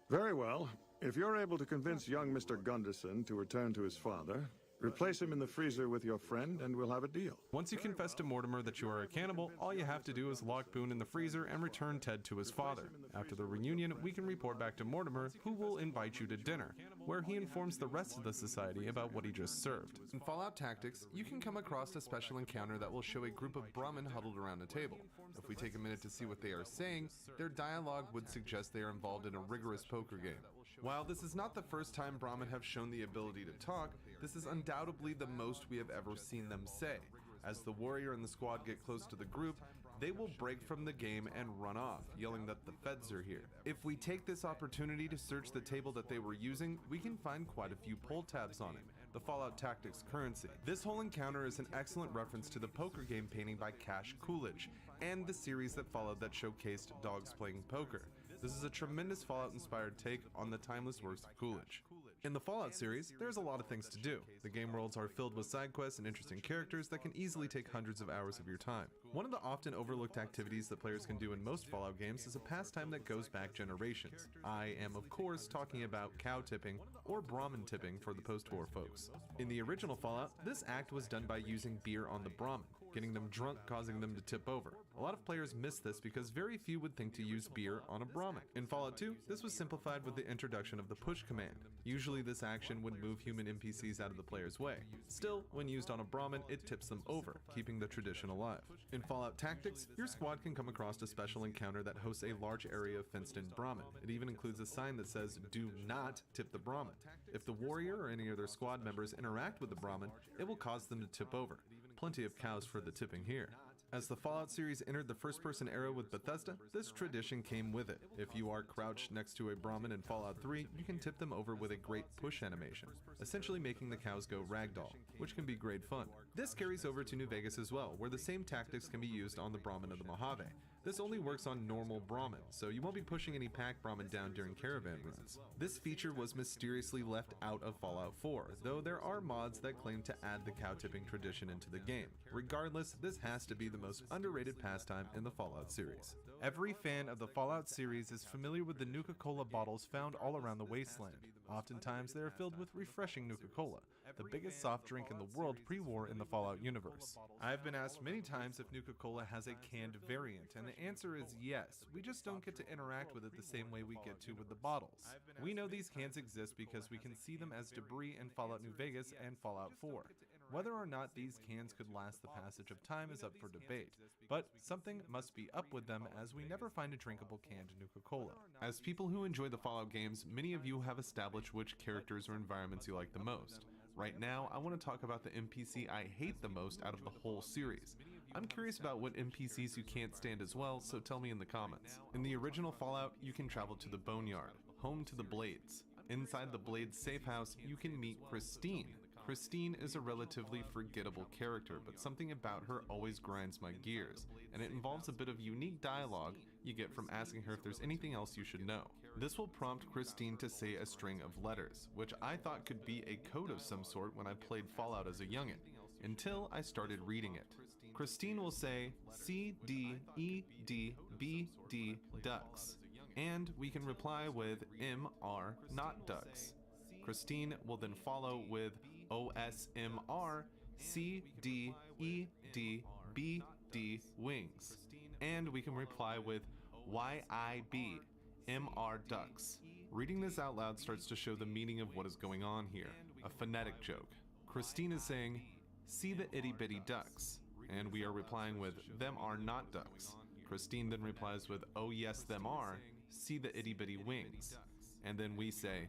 Very well. If you're able to convince young Mr. Gunderson to return to his father, replace him in the freezer with your friend and we'll have a deal. Once you confess to Mortimer that you are a cannibal, all you have to do is lock Boone in the freezer and return Ted to his father. After the reunion, we can report back to Mortimer, who will invite you to dinner, where he informs the rest of the society about what he just served. In Fallout Tactics, you can come across a special encounter that will show a group of Brahmin huddled around a table. If we take a minute to see what they are saying, their dialogue would suggest they are involved in a rigorous poker game. While this is not the first time Brahmin have shown the ability to talk, this is undoubtedly the most we have ever seen them say. As the warrior and the squad get close to the group, they will break from the game and run off, yelling that the feds are here. If we take this opportunity to search the table that they were using, we can find quite a few pull tabs on it, the Fallout Tactics currency. This whole encounter is an excellent reference to the poker game painting by Cash Coolidge, and the series that followed that showcased dogs playing poker. This is a tremendous Fallout-inspired take on the timeless works of Coolidge. In the Fallout series, there's a lot of things to do. The game worlds are filled with side quests and interesting characters that can easily take hundreds of hours of your time. One of the often overlooked activities that players can do in most Fallout games is a pastime that goes back generations. I am, of course, talking about cow tipping, or Brahmin tipping for the post-war folks. In the original Fallout, this act was done by using beer on the Brahmin, getting them drunk, causing them to tip over. A lot of players miss this because very few would think to use beer on a Brahmin. In Fallout 2, this was simplified with the introduction of the push command. Usually this action would move human NPCs out of the player's way. Still, when used on a Brahmin, it tips them over, keeping the tradition alive. In Fallout Tactics, your squad can come across a special encounter that hosts a large area of fenced-in Brahmin. It even includes a sign that says, "Do not tip the Brahmin." If the warrior or any other squad members interact with the Brahmin, it will cause them to tip over. Plenty of cows for the tipping here. As the Fallout series entered the first-person era with Bethesda, this tradition came with it. If you are crouched next to a Brahmin in Fallout 3, you can tip them over with a great push animation, essentially making the cows go ragdoll, which can be great fun. This carries over to New Vegas as well, where the same tactics can be used on the Brahmin of the Mojave. This only works on normal Brahmin, so you won't be pushing any pack Brahmin down during caravan runs. This feature was mysteriously left out of Fallout 4, though there are mods that claim to add the cow tipping tradition into the game. Regardless, this has to be the most underrated pastime in the Fallout series. Every fan of the Fallout series is familiar with the Nuka-Cola bottles found all around the wasteland. Oftentimes, they are filled with refreshing Nuka-Cola, the biggest soft drink in the world pre-war in the Fallout universe. I've been asked many times if Nuka-Cola has a canned variant, and the answer is yes. We just don't get to interact with it the same way we get to with the bottles. We know these cans exist because we can see them as debris in Fallout New Vegas and Fallout 4. Whether or not these cans could last the passage of time is up for debate, but something must be up with them as we never find a drinkable canned Nuka-Cola. As people who enjoy the Fallout games, many of you have established which characters or environments you like the most. Right now, I want to talk about the NPC I hate the most out of the whole series. I'm curious about what NPCs you can't stand as well, so tell me in the comments. In the original Fallout, you can travel to the Boneyard, home to the Blades. Inside the Blades safe house, you can meet Christine. Christine is a relatively forgettable character, but something about her always grinds my gears, and it involves a bit of unique dialogue you get from asking her if there's anything else you should know. This will prompt Christine to say a string of letters, which I thought could be a code of some sort when I played Fallout as a youngin', until I started reading it. Christine will say C, D, E, D, B, D, ducks, and we can reply with M, R, not ducks. Christine will then follow with OSMR, C, D, E, D, B, D, wings, and we can reply with YIB, MR ducks. Reading this out loud starts to show the meaning of what is going on here, a phonetic joke. Christine is saying, see the itty bitty ducks, and we are replying with, them are not ducks. Christine then replies with, oh yes them are, see the itty bitty wings, and then we say,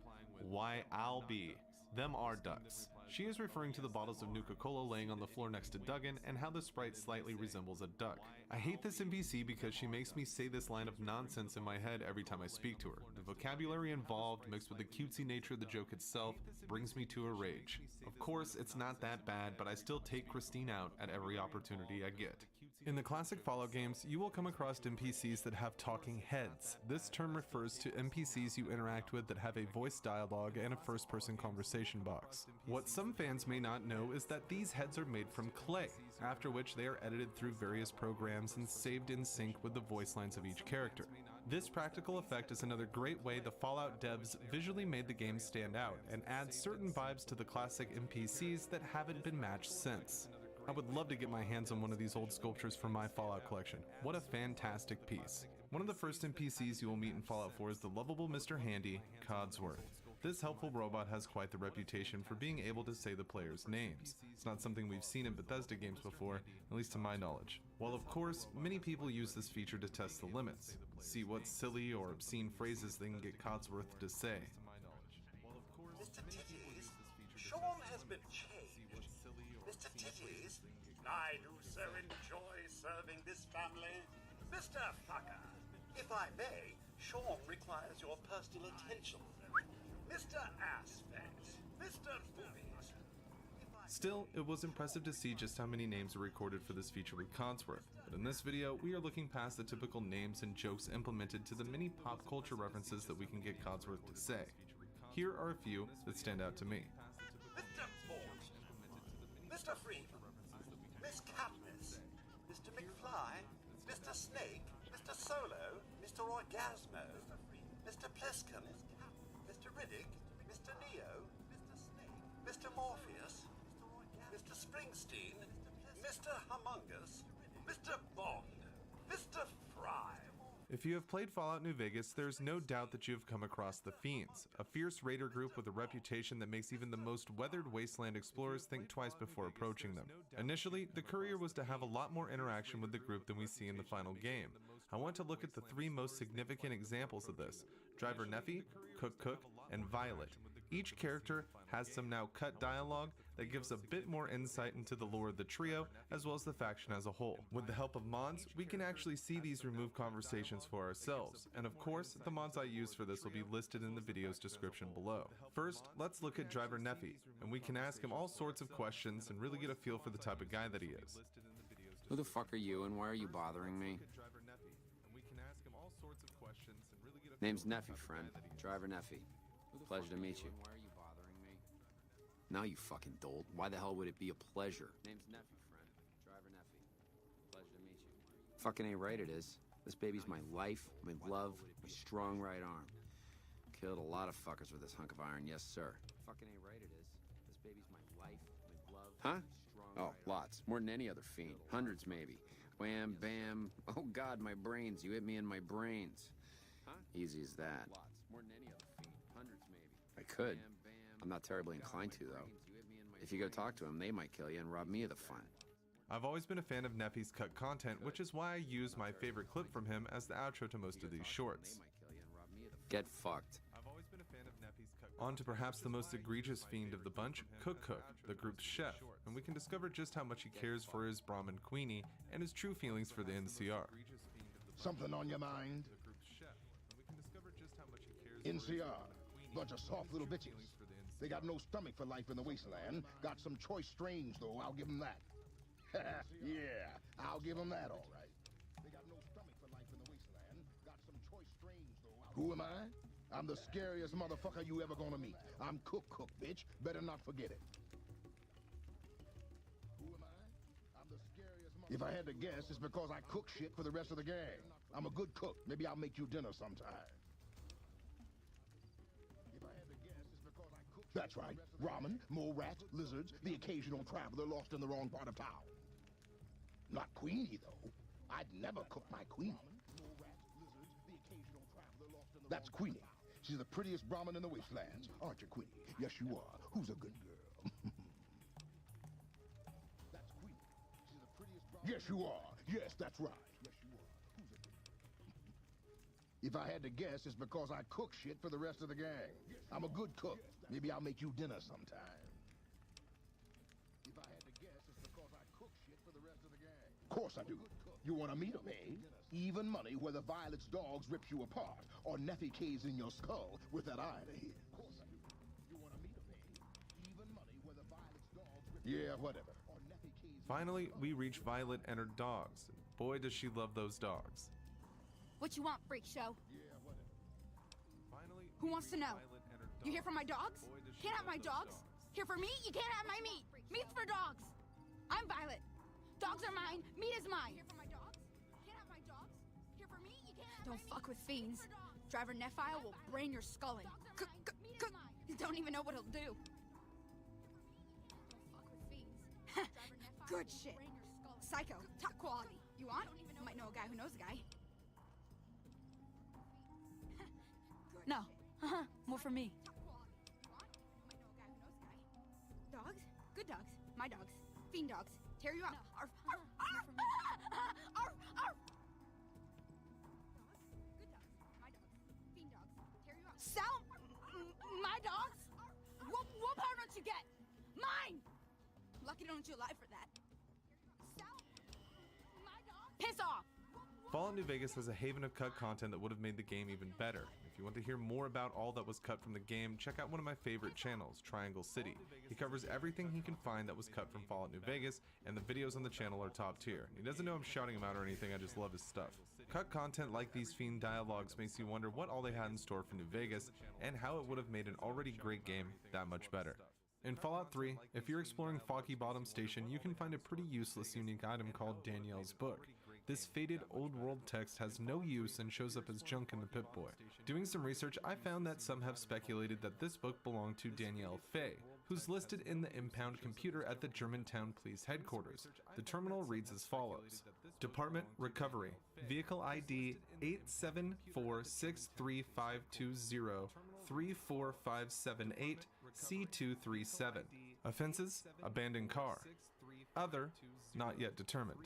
why I'll be, them are ducks. She is referring to the bottles of Nuka-Cola laying on the floor next to Duggan and how the sprite slightly resembles a duck. I hate this NPC because she makes me say this line of nonsense in my head every time I speak to her. The vocabulary involved, mixed with the cutesy nature of the joke itself, brings me to a rage. Of course, it's not that bad, but I still take Christine out at every opportunity I get. In the classic Fallout games, you will come across NPCs that have talking heads. This term refers to NPCs you interact with that have a voice dialogue and a first-person conversation box. What some fans may not know is that these heads are made from clay, after which they are edited through various programs and saved in sync with the voice lines of each character. This practical effect is another great way the Fallout devs visually made the game stand out and add certain vibes to the classic NPCs that haven't been matched since. I would love to get my hands on one of these old sculptures for my Fallout collection. What a fantastic piece. One of the first NPCs you will meet in Fallout 4 is the lovable Mr. Handy, Codsworth. This helpful robot has quite the reputation for being able to say the players' names. It's not something we've seen in Bethesda games before, at least to my knowledge. While of course, many people use this feature to test the limits, see what silly or obscene phrases they can get Codsworth to say. Mr. Titties, Sean has been changed. Mr. Titties, I do so enjoy serving this family. Mr. Fucker, if I may, Sean requires your personal attention. Mr. Assface, Mr. Boobies. Still, it was impressive to see just how many names were recorded for this feature with Codsworth, but in this video, we are looking past the typical names and jokes implemented to the many pop culture references that we can get Codsworth to say. Here are a few that stand out to me. Mr. Ford, Mr. Freeman, Miss Katniss, Mr. McFly, Mr. Snake, Mr. Solo, Mr. Orgasmo, Mr. Pleskin, Mr. Riddick, Mr. Neo, Mr. Morpheus, Mr. Springsteen, Mr. Humongous, Mr. Bond, Mr. Fry. If you have played Fallout New Vegas, there's no doubt that you have come across the Fiends, a fierce raider group with a reputation that makes even the most weathered wasteland explorers think twice before approaching them. Initially, the courier was to have a lot more interaction with the group than we see in the final game. I want to look at the three most significant examples of this: Driver Neffy, Cook, and Violet. Each character has some now cut dialogue that gives a bit more insight into the lore of the trio, as well as the faction as a whole. With the help of mods, we can actually see these removed conversations for ourselves, and of course, the mods I use for this will be listed in the video's description below. First, let's look at Driver Neffy, and we can ask him all sorts of questions and really get a feel for the type of guy that he is. Who the fuck are you and why are you bothering me? Name's Neffy, friend. Driver Neffy. Pleasure to meet you. Why are you bothering me? Now you fucking dolt. Why the hell would it be a pleasure? Name's Neffy, friend. Driver Neffy. Pleasure to meet you. Fucking ain't right it is. This baby's my life, my love, my strong right arm. Killed a lot of fuckers with this hunk of iron, yes sir. Fucking ain't right it is. This baby's my life, my love, my strong right arm. Oh, lots. More than any other fiend. Hundreds maybe. Wham, bam. Oh god, my brains. You hit me in my brains. Easy as that. More than any other fiend. Hundreds maybe. I could. I'm not terribly inclined to, though. If you go talk to them, they might kill you and rob me of the fun. I've always been a fan of Neffy's cut content, which is why I use my favorite clip from him as the outro to most of these shorts. Get fucked. On to perhaps the most egregious fiend of the bunch, Cook, the group's chef, and we can discover just how much he cares for his Brahmin Queenie and his true feelings for the NCR. Something on your mind? NCR, bunch of soft little bitches. They got no stomach for life in the wasteland. Got some choice strains, though, I'll give them that. Yeah, I'll give them that, all right. They got no stomach for life in the wasteland. Got some choice strains, though. Who am I? I'm the scariest motherfucker you ever gonna meet. I'm Cook, bitch. Better not forget it. Who am I? I'm the scariest motherfucker. If I had to guess, it's because I cook shit for the rest of the gang. I'm a good cook. Maybe I'll make you dinner sometime. If I had to guess, it's because I cook. That's right. Ramen, mole rats, lizards, the occasional traveler lost in the wrong part of town. Not Queenie, though. I'd never cook my Queenie. That's Queenie. She's the prettiest Brahmin in the wastelands. Aren't you, Queenie? Yes, you are. Who's a good girl? That's Queenie. She's the prettiest Brahmin. Yes, you are. Yes, that's right. Yes, you are. Who's a good girl? If I had to guess, it's because I cook shit for the rest of the gang. I'm a good cook. Maybe I'll make you dinner sometime. If I had to guess, it's because I cook shit for the rest of the gang. Of course I do. You want to meet them, eh? Even money whether Violet's dogs rip you apart or Neffy K's in your skull with that iron of his. Of course I do. You want to meet them, eh? Even money whether Violet's dogs rip you apart. Yeah, whatever. Or Neffy K's. Finally, we reach Violet and her dogs. Boy, does she love those dogs. What you want, freak show? Yeah, whatever. Finally, who wants to know? Violet and her You here for my dogs? Boy, does she Can't have love my those dogs? Here for me? You can't have my meat. Meat's for dogs. I'm Violet. Dogs are mine. Meat is mine. Here for my dogs? Can't have my dogs? Here for me? You can't have Don't fuck with fiends. Driver Nephi will brain your skull in. Don't even know what he'll do. Don't fuck with fiends. Good shit. Psycho. Top quality. You want? Might know a guy who knows a guy. No. More for me. Dogs? Good dogs. My dogs. Fiend dogs. Tear you out. Arf, arf, arf, arf, arf. Dogs? Good dogs. My dogs. Fiend dogs. Tear you out. Sell my dogs? What part don't you get? Mine! Lucky don't you alive for that. Sell my dogs? Piss off! Fallout New Vegas has a haven of cut content that would have made the game even better. If you want to hear more about all that was cut from the game, check out one of my favorite channels, Triangle City. He covers everything he can find that was cut from Fallout New Vegas, and the videos on the channel are top tier. He doesn't know I'm shouting him out or anything, I just love his stuff. Cut content like these Fiend dialogues makes you wonder what all they had in store for New Vegas, and how it would have made an already great game that much better. In Fallout 3, if you're exploring Foggy Bottom Station, you can find a pretty useless unique item called Danielle's Book. This faded old world text has no use and shows up as junk in the Pip-Boy. Doing some research, I found that some have speculated that this book belonged to Danielle Fay, who's listed in the impound computer at the Germantown Police Headquarters. The terminal reads as follows. Department Recovery. Vehicle ID 8746352034578 C237. Offenses: abandoned car. Other: not yet determined.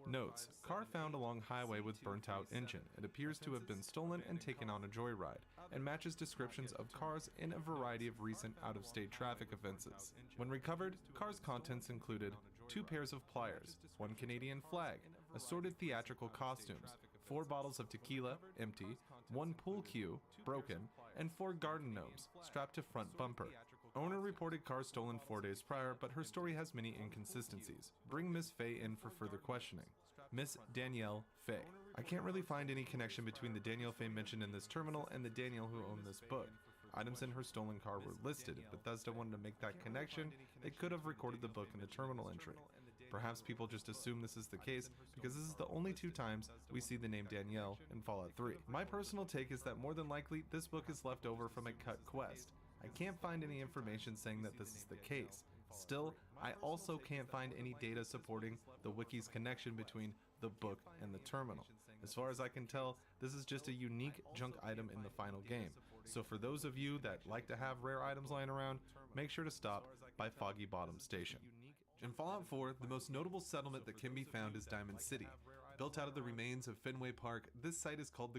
Notes: car found along highway with burnt out engine. It appears to have been stolen and taken on a joyride, and matches descriptions of cars in a variety of recent out-of-state traffic offenses. When recovered, car's contents included 2 pairs of pliers, 1 Canadian flag, assorted theatrical costumes, 4 bottles of tequila, empty, 1 pool cue, broken, and 4 garden gnomes, strapped to front bumper. Owner reported car stolen 4 days prior, but her story has many inconsistencies. Bring Miss Fay in for further questioning. Miss Danielle Fay. I can't really find any connection between the Danielle Fay mentioned in this terminal and the Danielle who owned this book. Items in her stolen car were listed. If Bethesda wanted to make that connection, they could have recorded the book in the terminal entry. Perhaps people just assume this is the case because this is the only 2 times we see the name Danielle in Fallout 3. My personal take is that more than likely this book is left over from a cut quest. I can't find any information saying that this is the case. Still, I also can't find any data supporting the wiki's connection between the book and the terminal. As far as I can tell, this is just a unique junk item in the final game. So for those of you that like to have rare items lying around, make sure to stop by Foggy Bottom Station. In Fallout 4, the most notable settlement that can be found is Diamond City. Built out of the remains of Fenway Park, this site is called the